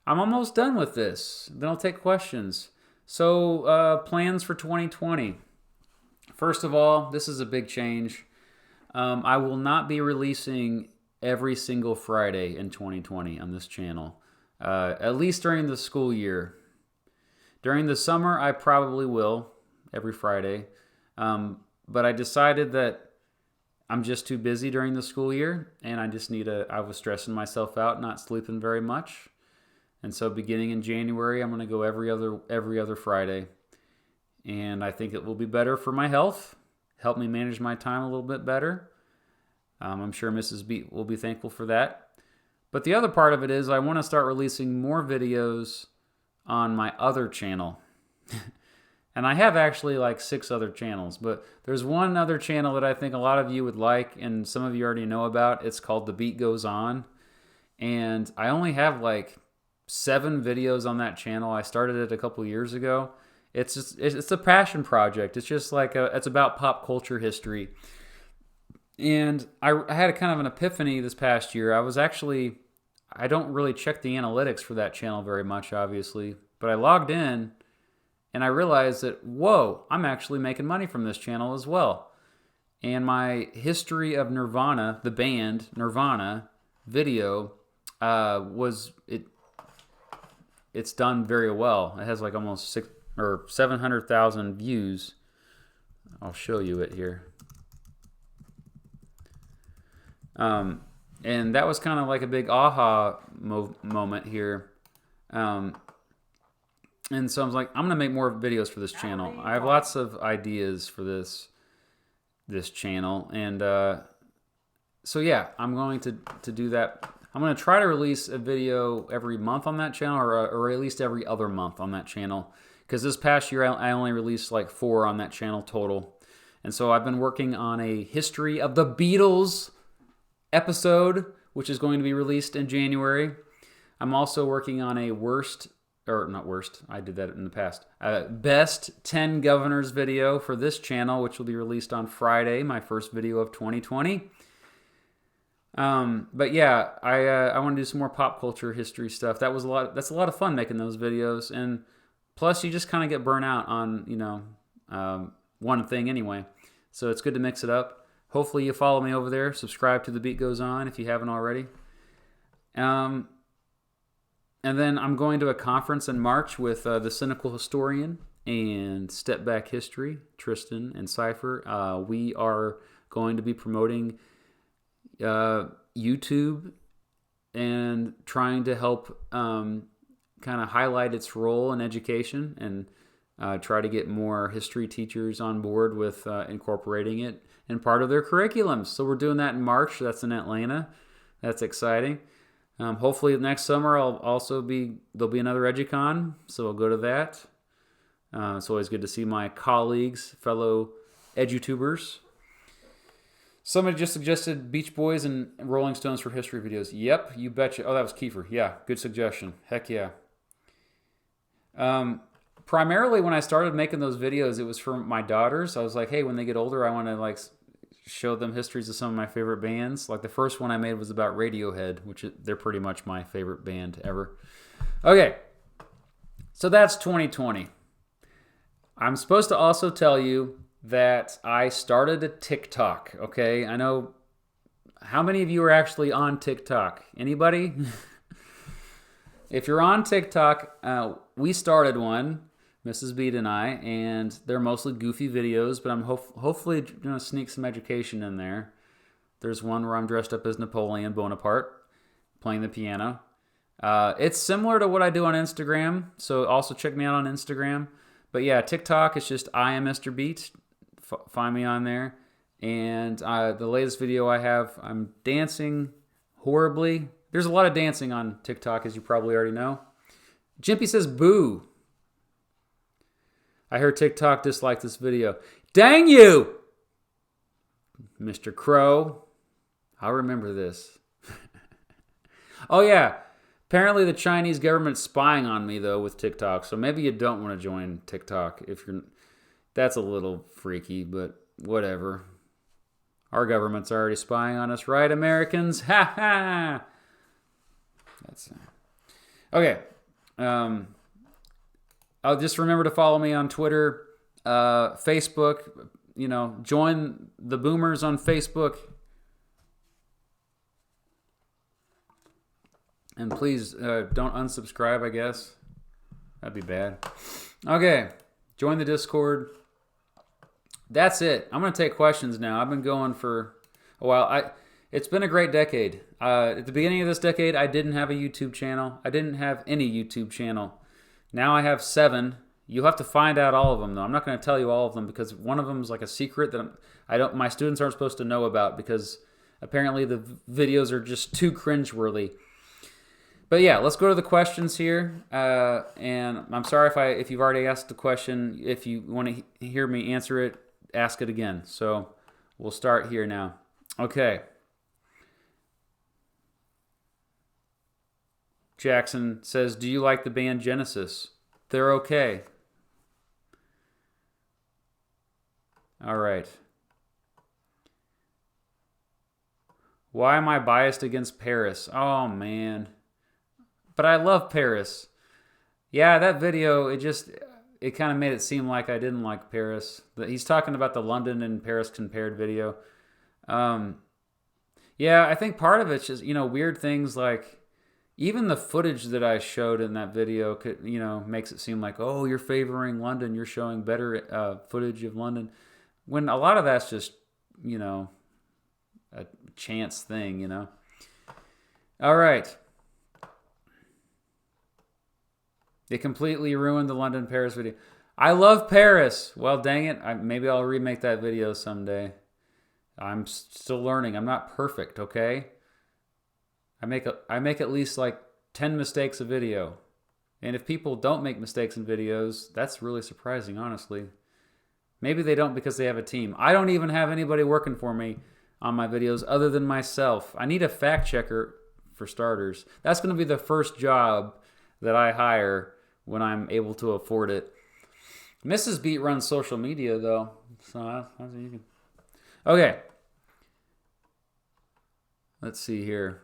I'm almost done with this. Then I'll take questions. So, plans for 2020. First of all, this is a big change. I will not be releasing every single Friday in 2020 on this channel, at least during the school year. During the summer, I probably will. Every Friday. But I decided that I'm just too busy during the school year, and I was stressing myself out, not sleeping very much. And so beginning in January, I'm going to go every other Friday. And I think it will be better for my health, help me manage my time a little bit better. I'm sure Mrs. Beat will be thankful for that. But the other part of it is I want to start releasing more videos on my other channel. And I have actually like 6 other channels, but there's one other channel that I think a lot of you would like, and some of you already know about. It's called The Beat Goes On. And I only have like 7 videos on that channel. I started it a couple years ago. It's a passion project. It's just like it's about pop culture history. And I had a kind of an epiphany this past year. I don't really check the analytics for that channel very much, obviously, but I logged in. And I realized that, whoa, I'm actually making money from this channel as well. And my history of Nirvana, the band Nirvana video, it's done very well. It has like almost 700,000 views. I'll show you it here. And that was kind of like a big aha moment here. And so I was like, I'm gonna make more videos for this channel. I have lots of ideas for this channel, and so yeah, I'm going to do that. I'm going to try to release a video every month on that channel, or at least every other month on that channel, because this past year I only released like 4 on that channel total. And so I've been working on a history of the Beatles episode, which is going to be released in January. I'm also working on a I did that in the past. Best 10 governors video for this channel, which will be released on Friday, my first video of 2020. But yeah, I want to do some more pop culture history stuff. That's a lot of fun making those videos, and plus you just kind of get burnt out on one thing anyway. So it's good to mix it up. Hopefully you follow me over there. Subscribe to The Beat Goes On if you haven't already. And then I'm going to a conference in March with the Cynical Historian and Step Back History, Tristan and Cypher. We are going to be promoting YouTube and trying to help kind of highlight its role in education, and try to get more history teachers on board with incorporating it in part of their curriculums. So we're doing that in March. That's in Atlanta. That's exciting. Hopefully next summer there'll be another EduCon, so I'll go to that. It's always good to see my colleagues, fellow edutubers. Somebody just suggested Beach Boys and Rolling Stones for history videos. Yep, you betcha. Oh, that was Kiefer. Yeah, good suggestion. Heck yeah. Primarily when I started making those videos, it was for my daughters. I was like, hey, when they get older, I want to like show them histories of some of my favorite bands. Like the first one I made was about Radiohead, they're pretty much my favorite band ever. Okay, so that's 2020. I'm supposed to also tell you that I started a TikTok, okay? I know, how many of you are actually on TikTok? Anybody? If you're on TikTok, we started one, Mrs. Beat and I, and they're mostly goofy videos, but I'm hopefully going to sneak some education in there. There's one where I'm dressed up as Napoleon Bonaparte, playing the piano. It's similar to what I do on Instagram, so also check me out on Instagram. But yeah, TikTok, it's just I am Mr. Beat. Find me on there. And the latest video I have, I'm dancing horribly. There's a lot of dancing on TikTok, as you probably already know. Jimpy says boo. I heard TikTok disliked this video. Dang you! Mr. Crow. I'll remember this. Oh yeah. Apparently the Chinese government's spying on me though with TikTok. So maybe you don't want to join TikTok if you're... That's a little freaky, but whatever. Our government's already spying on us, right, Americans? Ha ha! That's... Okay. I'll just remember to follow me on Twitter, Facebook. Join the boomers on Facebook. And please don't unsubscribe, I guess. That'd be bad. Okay. Join the Discord. That's it. I'm going to take questions now. I've been going for a while. It's been a great decade. At the beginning of this decade, I didn't have a YouTube channel. I didn't have any YouTube channel. Now I have 7. You'll have to find out all of them, though. I'm not going to tell you all of them because one of them is like a secret that my students aren't supposed to know about because apparently the videos are just too cringeworthy. But yeah, let's go to the questions here. And I'm sorry if you've already asked the question. If you want to hear me answer it, ask it again. So we'll start here now. Okay. Jackson says, do you like the band Genesis? They're okay. All right. Why am I biased against Paris? Oh, man. But I love Paris. Yeah, that video, it kind of made it seem like I didn't like Paris. He's talking about the London and Paris compared video. Yeah, I think part of it's just, weird things like even the footage that I showed in that video makes it seem like, oh, you're favoring London. You're showing better footage of London. When a lot of that's just, a chance thing, All right. It completely ruined the London Paris video. I love Paris. Well, dang it. Maybe I'll remake that video someday. I'm still learning. I'm not perfect, okay? I make at least like 10 mistakes a video. And if people don't make mistakes in videos, that's really surprising, honestly. Maybe they don't because they have a team. I don't even have anybody working for me on my videos other than myself. I need a fact checker for starters. That's going to be the first job that I hire when I'm able to afford it. Mrs. Beat runs social media, though. So that's you can. Okay. Let's see here.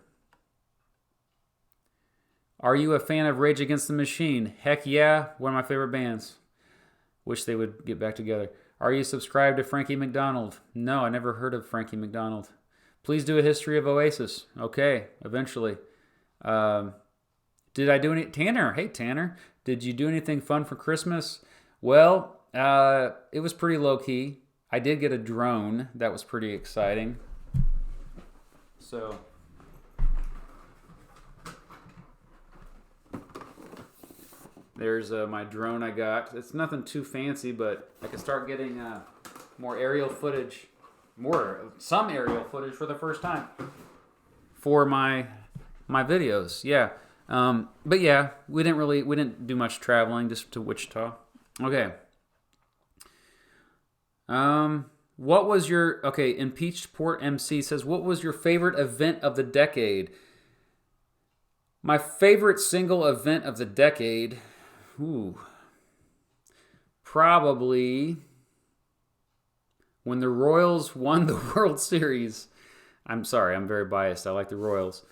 Are you a fan of Rage Against the Machine? Heck yeah, one of my favorite bands. Wish they would get back together. Are you subscribed to Frankie McDonald? No, I never heard of Frankie McDonald. Please do a history of Oasis. Okay, eventually. Did I do any... Tanner, hey Tanner. Did you do anything fun for Christmas? Well, it was pretty low-key. I did get a drone. That was pretty exciting. So... there's my drone I got. It's nothing too fancy, but I can start getting more aerial footage, some aerial footage for the first time for my videos. Yeah, but yeah, we didn't do much traveling, just to Wichita. Okay. What was your Impeached Port MC says, what was your favorite event of the decade? My favorite single event of the decade. Probably when the Royals won the World Series. I'm sorry, I'm very biased. I like the Royals.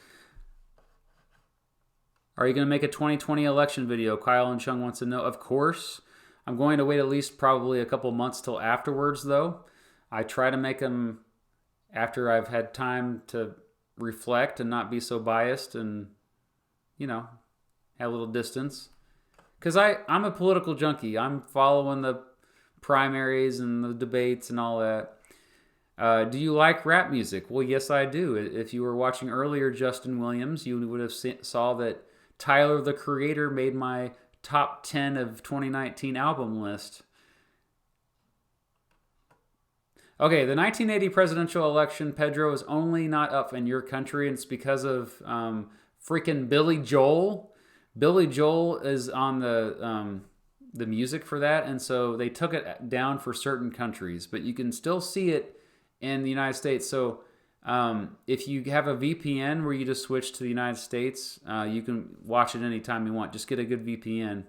Are you going to make a 2020 election video? Kyle and Chung wants to know. Of course. I'm going to wait at least probably a couple months till afterwards, though. I try to make them after I've had time to reflect and not be so biased and, have a little distance. Because I'm a political junkie. I'm following the primaries and the debates and all that. Do you like rap music? Well, yes, I do. If you were watching earlier Justin Williams, you would have saw that Tyler, the Creator, made my top 10 of 2019 album list. Okay, the 1980 presidential election, Pedro, is only not up in your country, and it's because of freaking Billy Joel. Billy Joel is on the music for that, and so they took it down for certain countries, but you can still see it in the United States. So if you have a VPN where you just switch to the United States, you can watch it anytime you want. Just get a good VPN,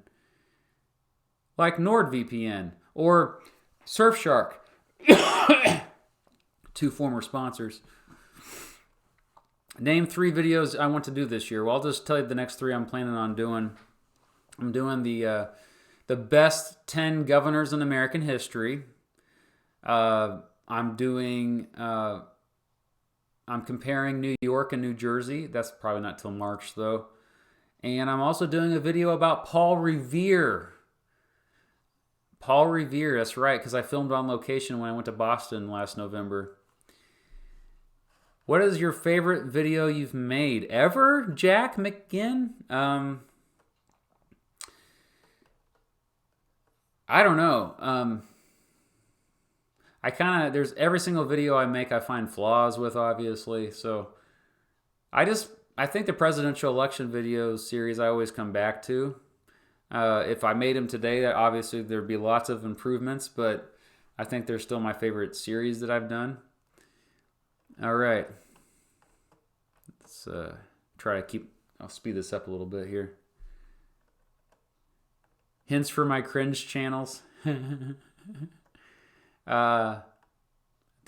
like NordVPN or Surfshark, two former sponsors. Name 3 videos I want to do this year. Well, I'll just tell you the next 3 I'm planning on doing. I'm doing the best 10 governors in American history. I'm comparing New York and New Jersey. That's probably not till March, though. And I'm also doing a video about Paul Revere. Paul Revere, that's right, because I filmed on location when I went to Boston last November. What is your favorite video you've made ever, Jack McGinn? I don't know. There's every single video I make I find flaws with, obviously. So I think the presidential election video series I always come back to. If I made them today, obviously there'd be lots of improvements, but I think they're still my favorite series that I've done. All right. Let's I'll speed this up a little bit here. Hints for my cringe channels. They're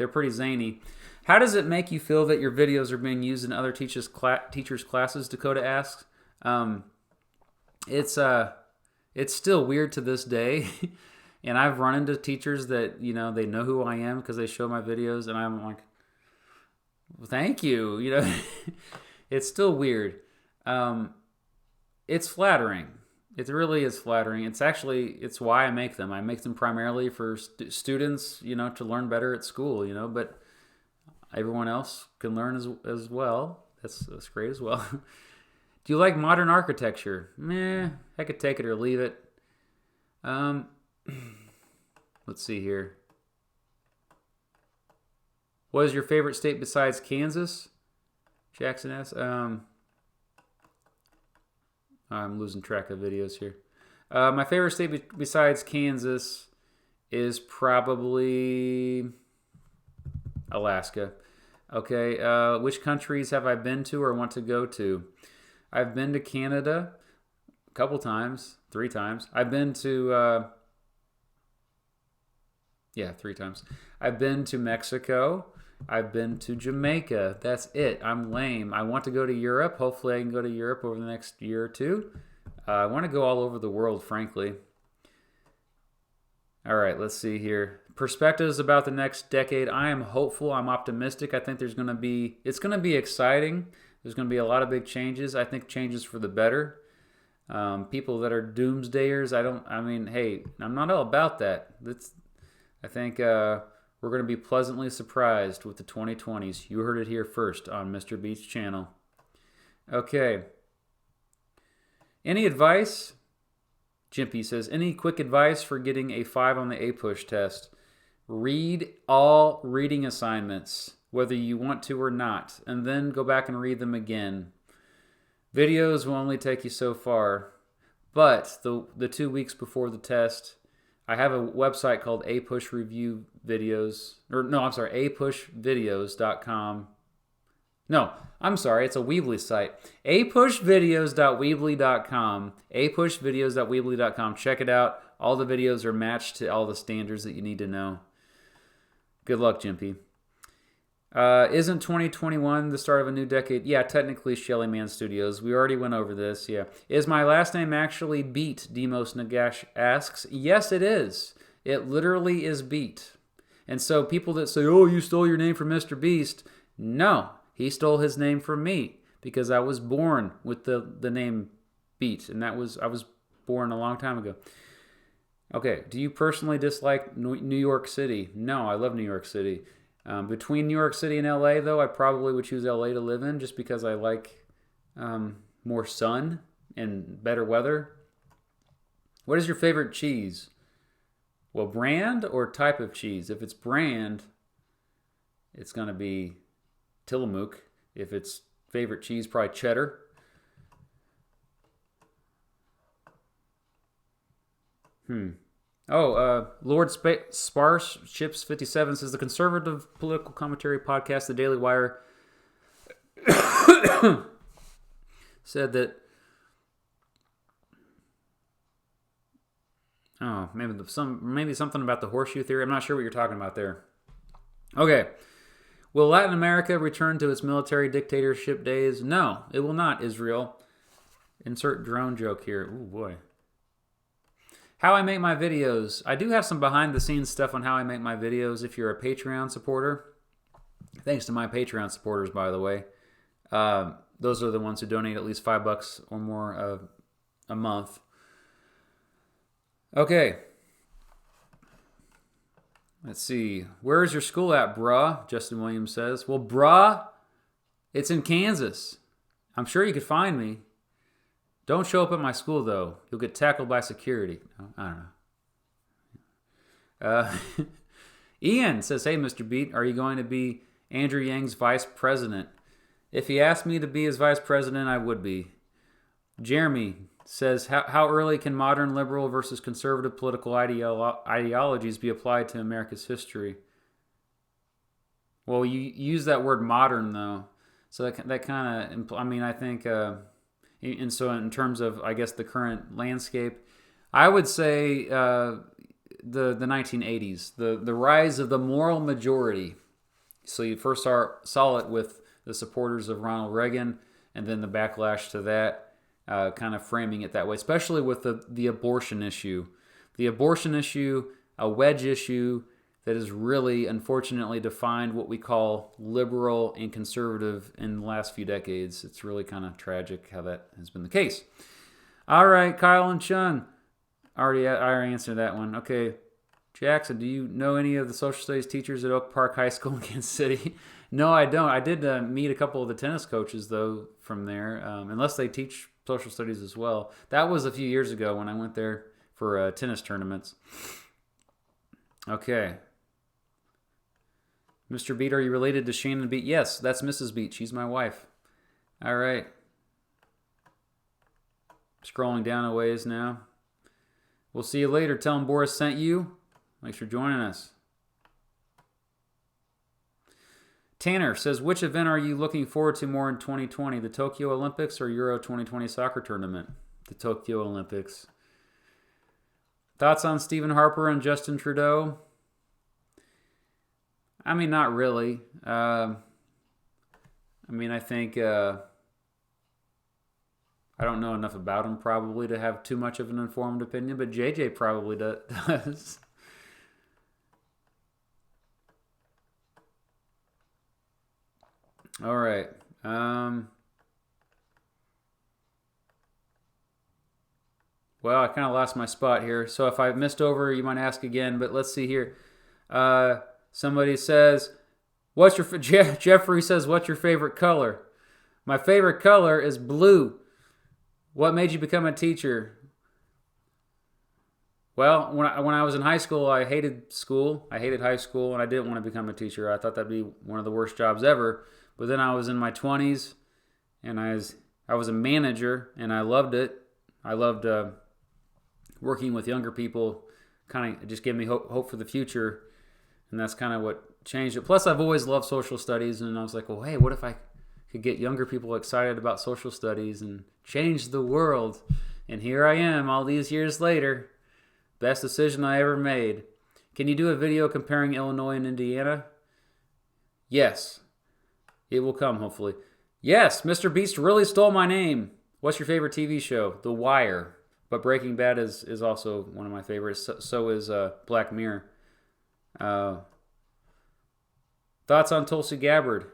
pretty zany. How does it make you feel that your videos are being used in other teachers' classes? Dakota asks. It's still weird to this day. And I've run into teachers that, they know who I am because they show my videos, and I'm like, well, thank you. It's still weird. It's flattering. It really is flattering. It's why I make them. I make them primarily for students, to learn better at school, but everyone else can learn as well. That's great as well. Do you like modern architecture? Meh, I could take it or leave it. Let's see here. What is your favorite state besides Kansas? Jackson S. I'm losing track of videos here. My favorite state besides Kansas is probably Alaska. Okay, which countries have I been to or want to go to? I've been to Canada a couple times, 3 times. I've been to, 3 times. I've been to Mexico. I've been to Jamaica. That's it. I'm lame. I want to go to Europe. Hopefully I can go to Europe over the next year or 2. I want to go all over the world, frankly. All right, let's see here. Perspectives about the next decade. I am hopeful. I'm optimistic. I think it's going to be exciting. There's going to be a lot of big changes. I think changes for the better. People that are doomsdayers, hey, I'm not all about that. I think we're going to be pleasantly surprised with the 2020s. You heard it here first on Mr. Beat's channel. Okay. Any advice? Jimpy says, any quick advice for getting a 5 on the APUSH test? Read all reading assignments, whether you want to or not, and then go back and read them again. Videos will only take you so far, but the 2 weeks before the test, I have a website called APUSH Review Videos, apushvideos.com. No, I'm sorry, it's a Weebly site. apushvideos.weebly.com. apushvideos.weebly.com. Check it out. All the videos are matched to all the standards that you need to know. Good luck, Jimpy. Isn't 2021 the start of a new decade? Yeah, technically Shelly Man Studios. We already went over this, yeah. Is my last name actually Beat? Demos Nagash asks. Yes, it is. It literally is Beat. And so people that say, oh, you stole your name from Mr. Beast. No, he stole his name from me because I was born with the name Beat. And I was born a long time ago. Okay, do you personally dislike New York City? No, I love New York City. Between New York City and LA, though, I probably would choose LA to live in just because I like more sun and better weather. What is your favorite cheese? Well, brand or type of cheese? If it's brand, it's going to be Tillamook. If it's favorite cheese, probably cheddar. Lord Sparse Chips 57 says the conservative political commentary podcast, The Daily Wire, said that maybe something about the horseshoe theory. I'm not sure what you're talking about there. Okay. Will Latin America return to its military dictatorship days? No, it will not, Israel. Insert drone joke here. Ooh, boy. How I make my videos. I do have some behind-the-scenes stuff on how I make my videos if you're a Patreon supporter. Thanks to my Patreon supporters, by the way. Those are the ones who donate at least $5 or more a month. Okay. Let's see. Where is your school at, bruh? Justin Williams says. Well, bruh, it's in Kansas. I'm sure you could find me. Don't show up at my school, though. You'll get tackled by security. I don't know. Ian says, hey, Mr. Beat, are you going to be Andrew Yang's vice president? If he asked me to be his vice president, I would be. Jeremy says, how early can modern liberal versus conservative political ideologies be applied to America's history? Well, you use that word modern, though. So that kind of, I think... And so in terms of, I guess, the current landscape, I would say the 1980s, the rise of the moral majority. So you first saw it with the supporters of Ronald Reagan, and then the backlash to that, kind of framing it that way, especially with the abortion issue. The abortion issue, a wedge issue that has really, unfortunately, defined what we call liberal and conservative in the last few decades. It's really kind of tragic how that has been the case. All right, Kyle and Chun. I already answered that one. Okay. Jackson, do you know any of the social studies teachers at Oak Park High School in Kansas City? No, I don't. I did meet a couple of the tennis coaches, though, from there, unless they teach social studies as well. That was a few years ago when I went there for tennis tournaments. Okay. Mr. Beat, are you related to Shannon Beat? Yes, that's Mrs. Beat. She's my wife. All right. Scrolling down a ways now. We'll see you later. Tell him Boris sent you. Thanks for joining us. Tanner says, which event are you looking forward to more in 2020? The Tokyo Olympics or Euro 2020 soccer tournament? The Tokyo Olympics. Thoughts on Stephen Harper and Justin Trudeau? I mean, not really. I think I don't know enough about him probably to have too much of an informed opinion, but JJ probably does. All right. Well, I kind of lost my spot here, so if I missed over, you might ask again, but let's see here. Somebody says, Jeffrey says, what's your favorite color? My favorite color is blue. What made you become a teacher? Well, when I was in high school, I hated school. I hated high school, and I didn't want to become a teacher. I thought that'd be one of the worst jobs ever. But then I was in my 20s, and I was a manager, and I loved it. I loved working with younger people. Kind of just gave me hope for the future, and that's kind of what changed it. Plus, I've always loved social studies, and I was like, well, hey, what if I could get younger people excited about social studies and change the world? And here I am all these years later. Best decision I ever made. Can you do a video comparing Illinois and Indiana? Yes. It will come, hopefully. Yes, Mr. Beast really stole my name. What's your favorite TV show? The Wire. But Breaking Bad is also one of my favorites. So is Black Mirror. Thoughts on Tulsi Gabbard?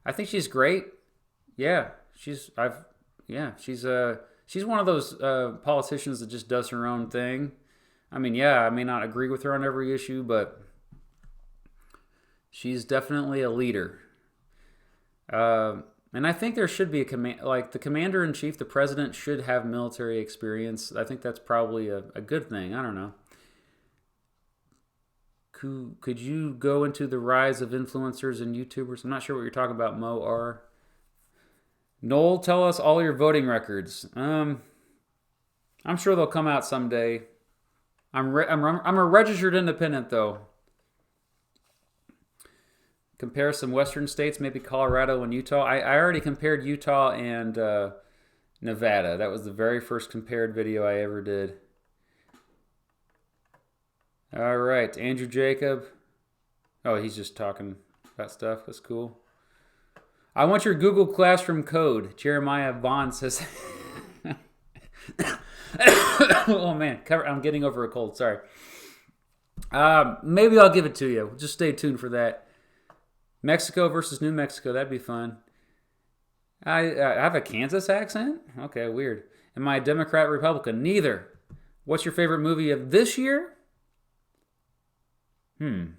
I think she's great. Yeah, she's one of those politicians that just does her own thing. I mean, yeah, I may not agree with her on every issue, but she's definitely a leader. And I think there should be the commander-in-chief, the president, should have military experience. I think that's probably a good thing. I don't know. Could you go into the rise of influencers and YouTubers? I'm not sure what you're talking about, Mo R. Noel, tell us all your voting records. I'm sure they'll come out someday. I'm a registered independent, though. Compare some western states, maybe Colorado and Utah. I already compared Utah and Nevada. That was the very first compared video I ever did. All right, Andrew Jacob. Oh, he's just talking about stuff. That's cool. I want your Google Classroom code. Jeremiah Vaughn says. Oh, man. I'm getting over a cold. Sorry. Maybe I'll give it to you. Just stay tuned for that. Mexico versus New Mexico. That'd be fun. I have a Kansas accent? Okay, weird. Am I a Democrat or Republican? Neither. What's your favorite movie of this year? It's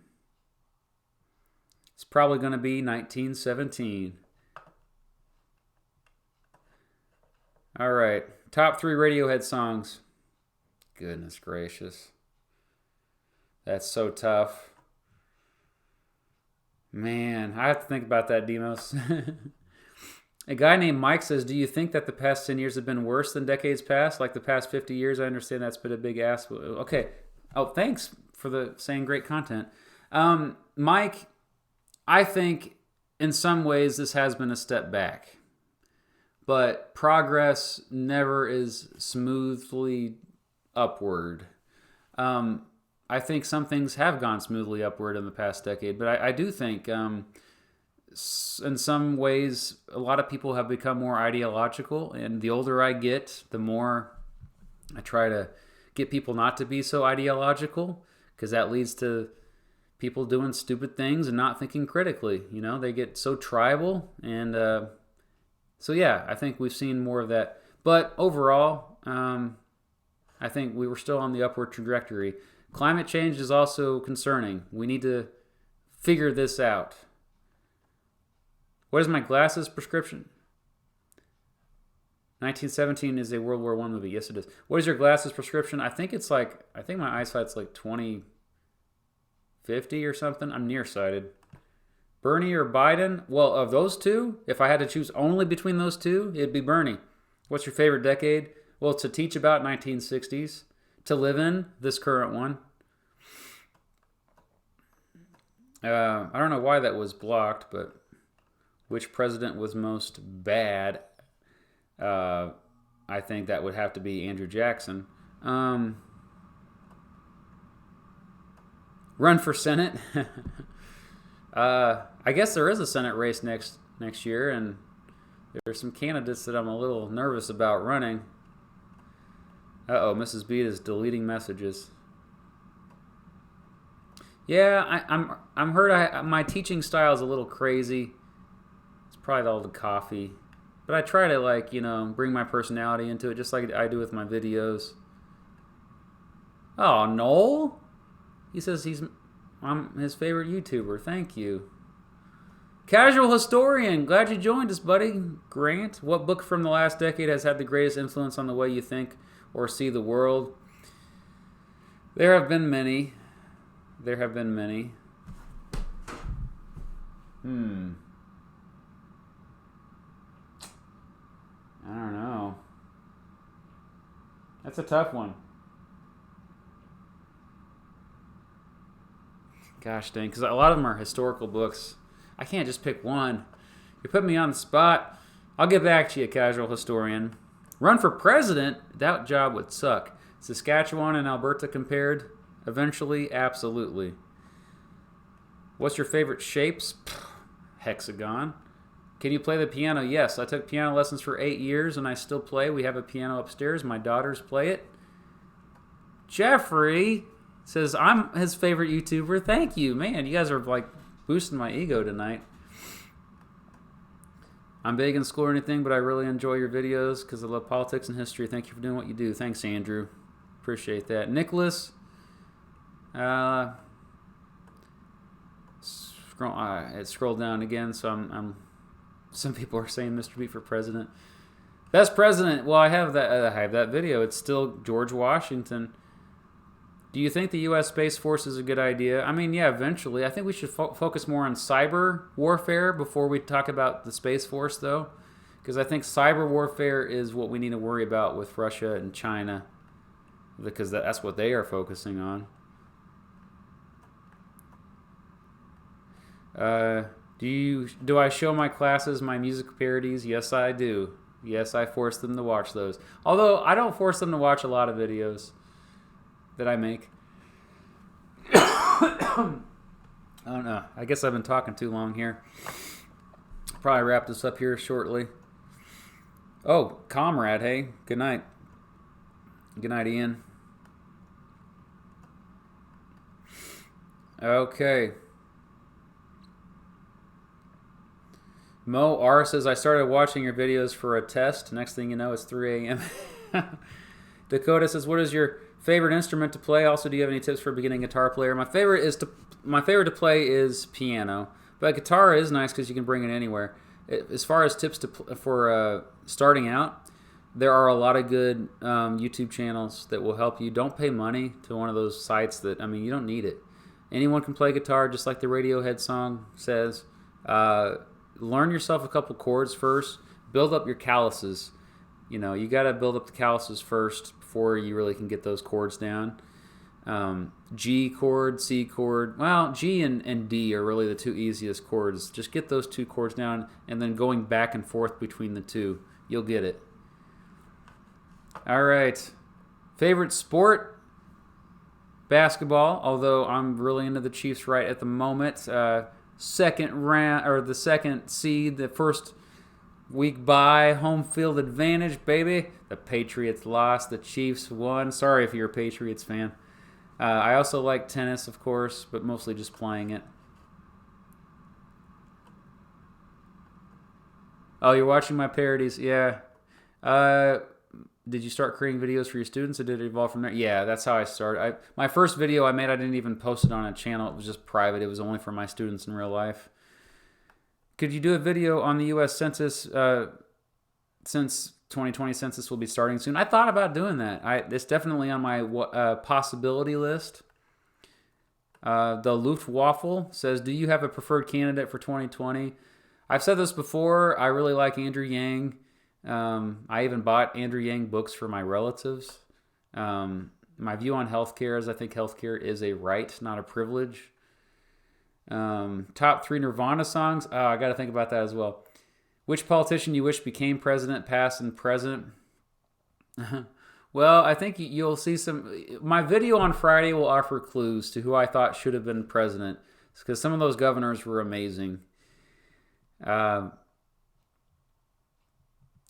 probably going to be 1917. All right. Top 3 Radiohead songs. Goodness gracious. That's so tough. Man, I have to think about that, Demos. A guy named Mike says, do you think that the past 10 years have been worse than decades past? Like the past 50 years? I understand that's been a big ask. Okay. Oh, thanks for saying great content. Mike, I think in some ways this has been a step back. But progress never is smoothly upward. I think some things have gone smoothly upward in the past decade, but I do think in some ways a lot of people have become more ideological, and the older I get, the more I try to get people not to be so ideological, because that leads to people doing stupid things and not thinking critically. You know, they get so tribal, and so yeah, I think we've seen more of that. But overall, I think we were still on the upward trajectory. Climate change is also concerning. We need to figure this out. What is my glasses prescription? 1917 is a World War I movie. Yes, it is. What is your glasses prescription? I think my eyesight's like 20/50 or something. I'm nearsighted. Bernie or Biden? Well, of those two, if I had to choose only between those two, it'd be Bernie. What's your favorite decade? Well, to teach about 1960s. To live in this current one. I don't know why that was blocked, but which president was most bad? I think that would have to be Andrew Jackson. Run for Senate. I guess there is a Senate race next year, and there's some candidates that I'm a little nervous about running. Uh-oh, Mrs. Beat is deleting messages. Yeah, I'm hurt. My teaching style is a little crazy. It's probably all the coffee, but I try to bring my personality into it, just like I do with my videos. Oh, Noel? He says I'm his favorite YouTuber. Thank you. Casual Historian, glad you joined us, buddy. Grant, what book from the last decade has had the greatest influence on the way you think or see the world? There have been many. I don't know. That's a tough one. Gosh dang, because a lot of them are historical books. I can't just pick one. You put me on the spot. I'll get back to you, Casual Historian. Run for president? That job would suck. Saskatchewan and Alberta compared? Eventually, absolutely. What's your favorite shapes? Hexagon. Can you play the piano? Yes, I took piano lessons for 8 years and I still play. We have a piano upstairs. My daughters play it. Jeffrey says, I'm his favorite YouTuber. Thank you. Man, you guys are like boosting my ego tonight. I'm big in school or anything, but I really enjoy your videos because I love politics and history. Thank you for doing what you do. Thanks, Andrew. Appreciate that. Nicholas. It scrolled down again, so I'm some people are saying Mr. Beat for president. Best president. Well, I have that video. It's still George Washington. Do you think the U.S. Space Force is a good idea? I mean, yeah, eventually. I think we should focus more on cyber warfare before we talk about the Space Force, though, because I think cyber warfare is what we need to worry about with Russia and China, because that's what they are focusing on. Do I show my classes my music parodies? Yes, I do. Yes, I force them to watch those. Although I don't force them to watch a lot of videos that I make. I don't know. I guess I've been talking too long here. Probably wrap this up here shortly. Oh, comrade, hey. Good night. Good night, Ian. Okay. Mo R says, I started watching your videos for a test. Next thing you know, it's 3 a.m. Dakota says, what is your favorite instrument to play? Also, do you have any tips for a beginning guitar player? My favorite to play is piano, but guitar is nice because you can bring it anywhere. As far as tips for starting out, there are a lot of good YouTube channels that will help you. Don't pay money to one of those sites that, I mean, you don't need it. Anyone can play guitar, just like the Radiohead song says. Learn yourself a couple chords first. Build up your calluses. You know, you got to build up the calluses first before you really can get those chords down. G chord, C chord. Well, G and D are really the two easiest chords. Just get those two chords down, and then going back and forth between the two. You'll get it. All right. Favorite sport? Basketball, although I'm really into the Chiefs right at the moment. Second round, or the second seed, the first week bye, home field advantage, baby. The Patriots lost, the Chiefs won. Sorry if you're a Patriots fan. I also like tennis, of course, but mostly just playing it. Oh, you're watching my parodies? Yeah. did you start creating videos for your students, or did it evolve from there? Yeah, that's how I started. My first video I made, I didn't even post it on a channel. It was just private. It was only for my students in real life. Could you do a video on the U.S. Census since 2020 census will be starting soon? I thought about doing that. It's definitely on my possibility list. The Luftwaffe says, do you have a preferred candidate for 2020? I've said this before. I really like Andrew Yang. I even bought Andrew Yang books for my relatives. My view on healthcare is I think healthcare is a right, not a privilege. Top 3 Nirvana songs. Oh, I got to think about that as well. Which politician you wish became president, past and present? Well, I think you'll see some. My video on Friday will offer clues to who I thought should have been president, because some of those governors were amazing.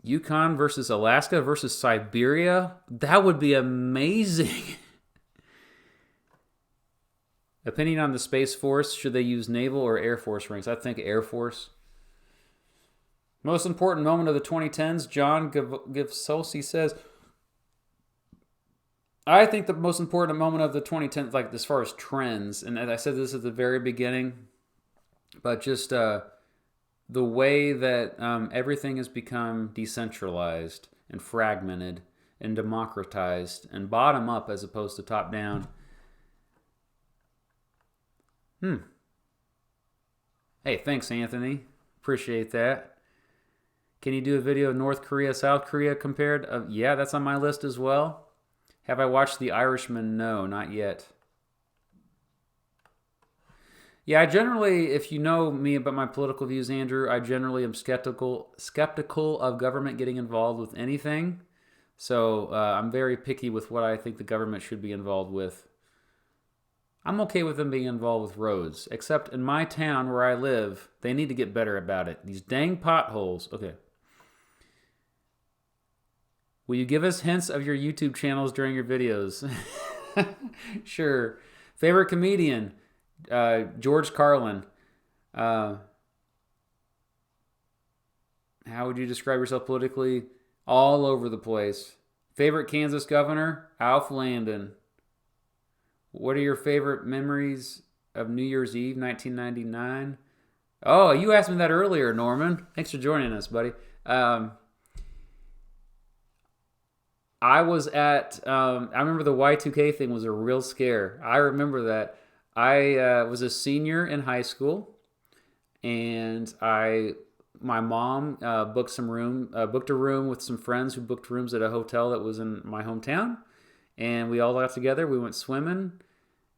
Yukon versus Alaska versus Siberia. That would be amazing. Opinion on the Space Force. Should they use Naval or Air Force ranks? I think Air Force. Most important moment of the 2010s. John Givsolsi says, I think the most important moment of the 2010s, like as far as trends, and I said this at the very beginning, but just the way that everything has become decentralized and fragmented and democratized and bottom up as opposed to top down. Hey, thanks, Anthony. Appreciate that. Can you do a video of North Korea, South Korea compared? Yeah, that's on my list as well. Have I watched The Irishman? No, not yet. Yeah, I generally, if you know me about my political views, Andrew, I generally am skeptical of government getting involved with anything. So I'm very picky with what I think the government should be involved with. I'm okay with them being involved with roads, except in my town where I live, they need to get better about it. These dang potholes. Okay. Will you give us hints of your YouTube channels during your videos? Sure. Favorite comedian? George Carlin. How would you describe yourself politically? All over the place. Favorite Kansas governor? Alf Landon. What are your favorite memories of New Year's Eve, 1999? Oh, you asked me that earlier, Norman. Thanks for joining us, buddy. I was at, I remember the Y2K thing was a real scare. I remember that. I was a senior in high school, and my mom booked a room with some friends who booked rooms at a hotel that was in my hometown, and we all got together. We went swimming,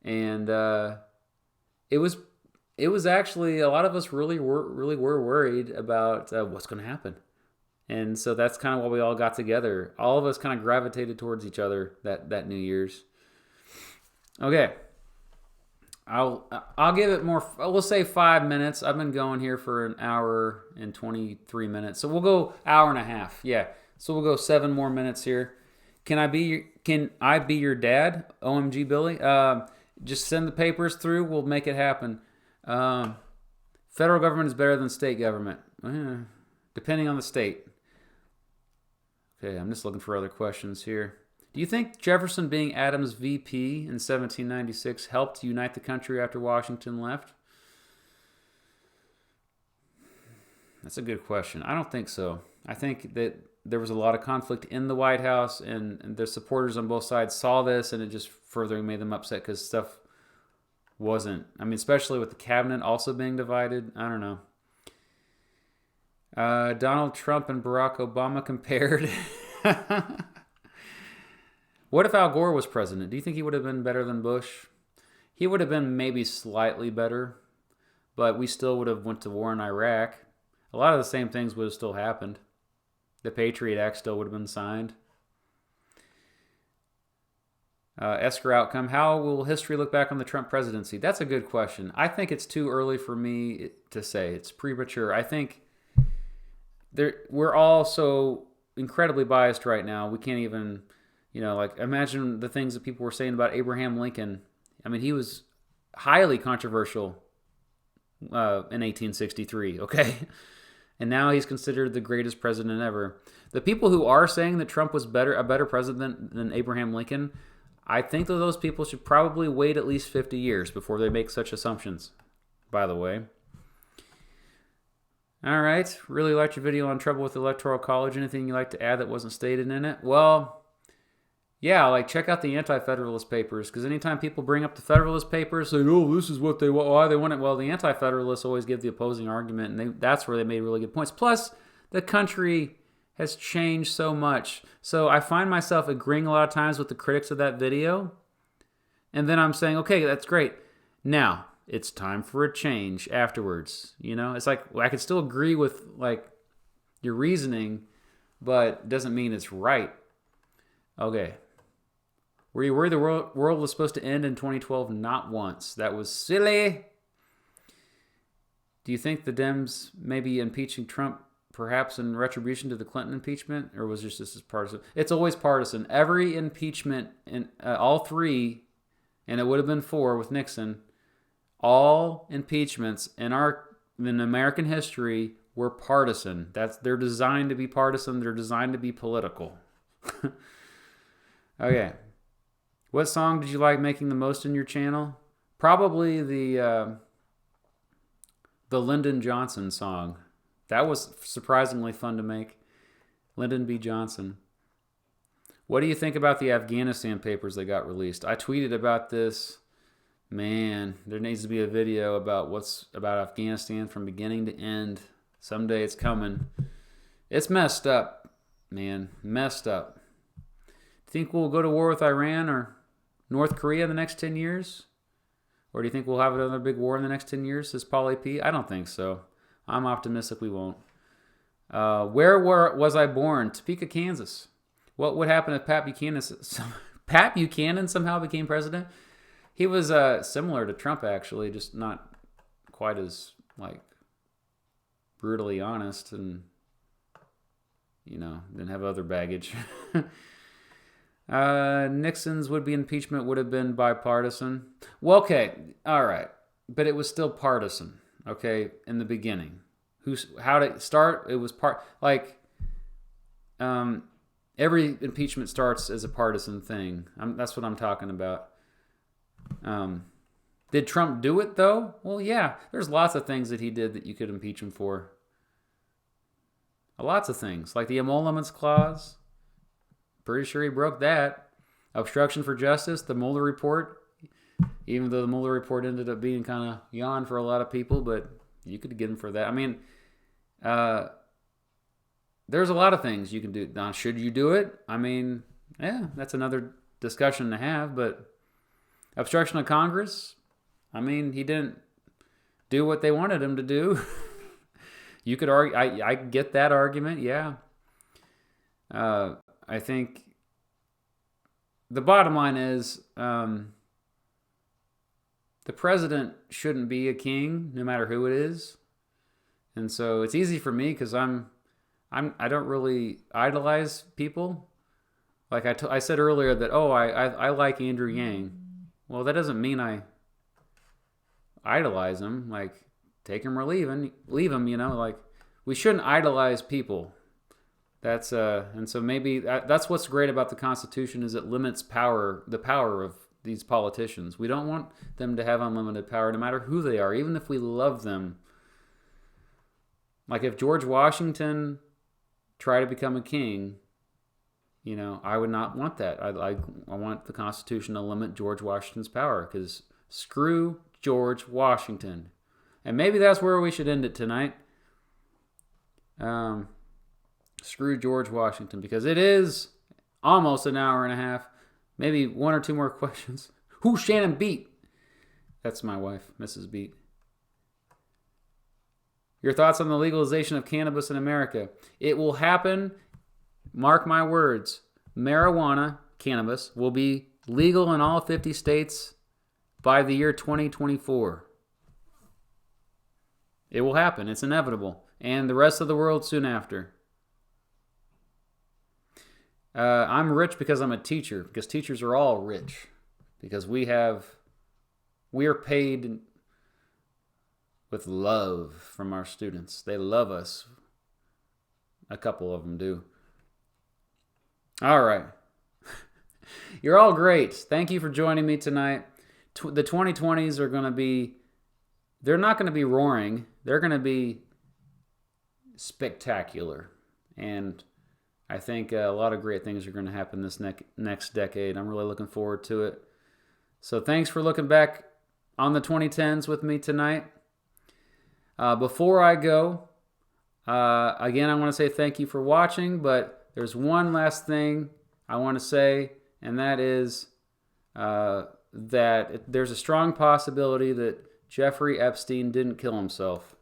and it was actually, a lot of us really were worried about what's going to happen. And so that's kind of why we all got together. All of us kind of gravitated towards each other that New Year's. Okay. I'll give it more, we'll say 5 minutes. I've been going here for an hour and 23 minutes. So we'll go hour and a half. Yeah. So we'll go 7 more minutes here. Can I be your dad? OMG, Billy. Just send the papers through. We'll make it happen. Federal government is better than state government. Depending on the state. Okay, I'm just looking for other questions here. Do you think Jefferson being Adams' VP in 1796 helped unite the country after Washington left? That's a good question. I don't think so. I think that there was a lot of conflict in the White House, and their supporters on both sides saw this, and it just further made them upset because stuff wasn't. I mean, especially with the cabinet also being divided. I don't know. Donald Trump and Barack Obama compared. What if Al Gore was president? Do you think he would have been better than Bush? He would have been maybe slightly better, but we still would have went to war in Iraq. A lot of the same things would have still happened. The Patriot Act still would have been signed. Escrow outcome. How will history look back on the Trump presidency? That's a good question. I think it's too early for me to say. It's premature. I think we're all so incredibly biased right now. We can't even, imagine the things that people were saying about Abraham Lincoln. I mean, he was highly controversial in 1863, okay? And now he's considered the greatest president ever. The people who are saying that Trump was a better president than Abraham Lincoln, I think that those people should probably wait at least 50 years before they make such assumptions, by the way. All right. Really liked your video on trouble with the Electoral College. Anything you'd like to add that wasn't stated in it? Well, yeah, like check out the Anti-Federalist Papers, because anytime people bring up the Federalist Papers, say, oh, this is what they want, why they want it. Well, the Anti-Federalists always give the opposing argument, and that's where they made really good points. Plus, the country has changed so much. So I find myself agreeing a lot of times with the critics of that video, and then I'm saying, okay, that's great. Now, it's time for a change afterwards. You know, it's like I could still agree with like your reasoning, but it doesn't mean it's right. Okay. Were you worried the world was supposed to end in 2012? Not once. That was silly. Do you think the Dems may be impeaching Trump perhaps in retribution to the Clinton impeachment? Or was this just partisan? It's always partisan. Every impeachment, in all three, and it would have been 4 with Nixon, all impeachments in American history were partisan. They're designed to be partisan. They're designed to be political. Okay. What song did you like making the most in your channel? Probably the Lyndon Johnson song. That was surprisingly fun to make. Lyndon B. Johnson. What do you think about the Afghanistan papers that got released? I tweeted about this. Man, there needs to be a video about what's about Afghanistan from beginning to end. Someday it's coming. It's messed up, man. Messed up. Think we'll go to war with Iran or North Korea in the next 10 years? Or do you think we'll have another big war in the next 10 years, says Paul AP? I don't think so. I'm optimistic we won't. Where was I born? Topeka, Kansas. What would happen if Pat Buchanan somehow became president? He was similar to Trump, actually, just not quite as, like, brutally honest and, you know, didn't have other baggage. Nixon's would-be impeachment would have been bipartisan. Well, okay, all right, but it was still partisan. Okay, in the beginning, how did it start? It was every impeachment starts as a partisan thing. That's what I'm talking about. Did Trump do it though? Well, yeah. There's lots of things that he did that you could impeach him for. Lots of things, like the emoluments clause. Pretty sure he broke that. Obstruction for justice, the Mueller report. Even though the Mueller report ended up being kind of yawn for a lot of people, but you could get him for that. I mean, there's a lot of things you can do. Now, should you do it? I mean, yeah, that's another discussion to have, but obstruction of Congress, I mean, he didn't do what they wanted him to do. You could argue, I get that argument, yeah. I think the bottom line is the president shouldn't be a king, no matter who it is. And so it's easy for me because I don't really idolize people. Like I said earlier that, I like Andrew Yang. Well, that doesn't mean I idolize him. Like, take him or leave him, you know. Like, we shouldn't idolize people. That's and so maybe that's what's great about the Constitution is it limits the power of these politicians. We don't want them to have unlimited power, no matter who they are, even if we love them. Like if George Washington tried to become a king, you know, I would not want that. I want the Constitution to limit George Washington's power because screw George Washington. And maybe that's where we should end it tonight. Screw George Washington, because it is almost an hour and a half. Maybe 1 or 2 more questions. Who Shannon beat? That's my wife, Mrs. Beat. Your thoughts on the legalization of cannabis in America? It will happen. Mark my words. Marijuana, cannabis, will be legal in all 50 states by the year 2024. It will happen. It's inevitable. And the rest of the world soon after. I'm rich because I'm a teacher, because teachers are all rich, because we are paid with love from our students. They love us. A couple of them do. All right. You're all great. Thank you for joining me tonight. The 2020s are going to be, they're not going to be roaring. They're going to be spectacular. And I think a lot of great things are going to happen this next decade. I'm really looking forward to it. So thanks for looking back on the 2010s with me tonight. Before I go, again, I want to say thank you for watching, but there's one last thing I want to say, and that is that there's a strong possibility that Jeffrey Epstein didn't kill himself.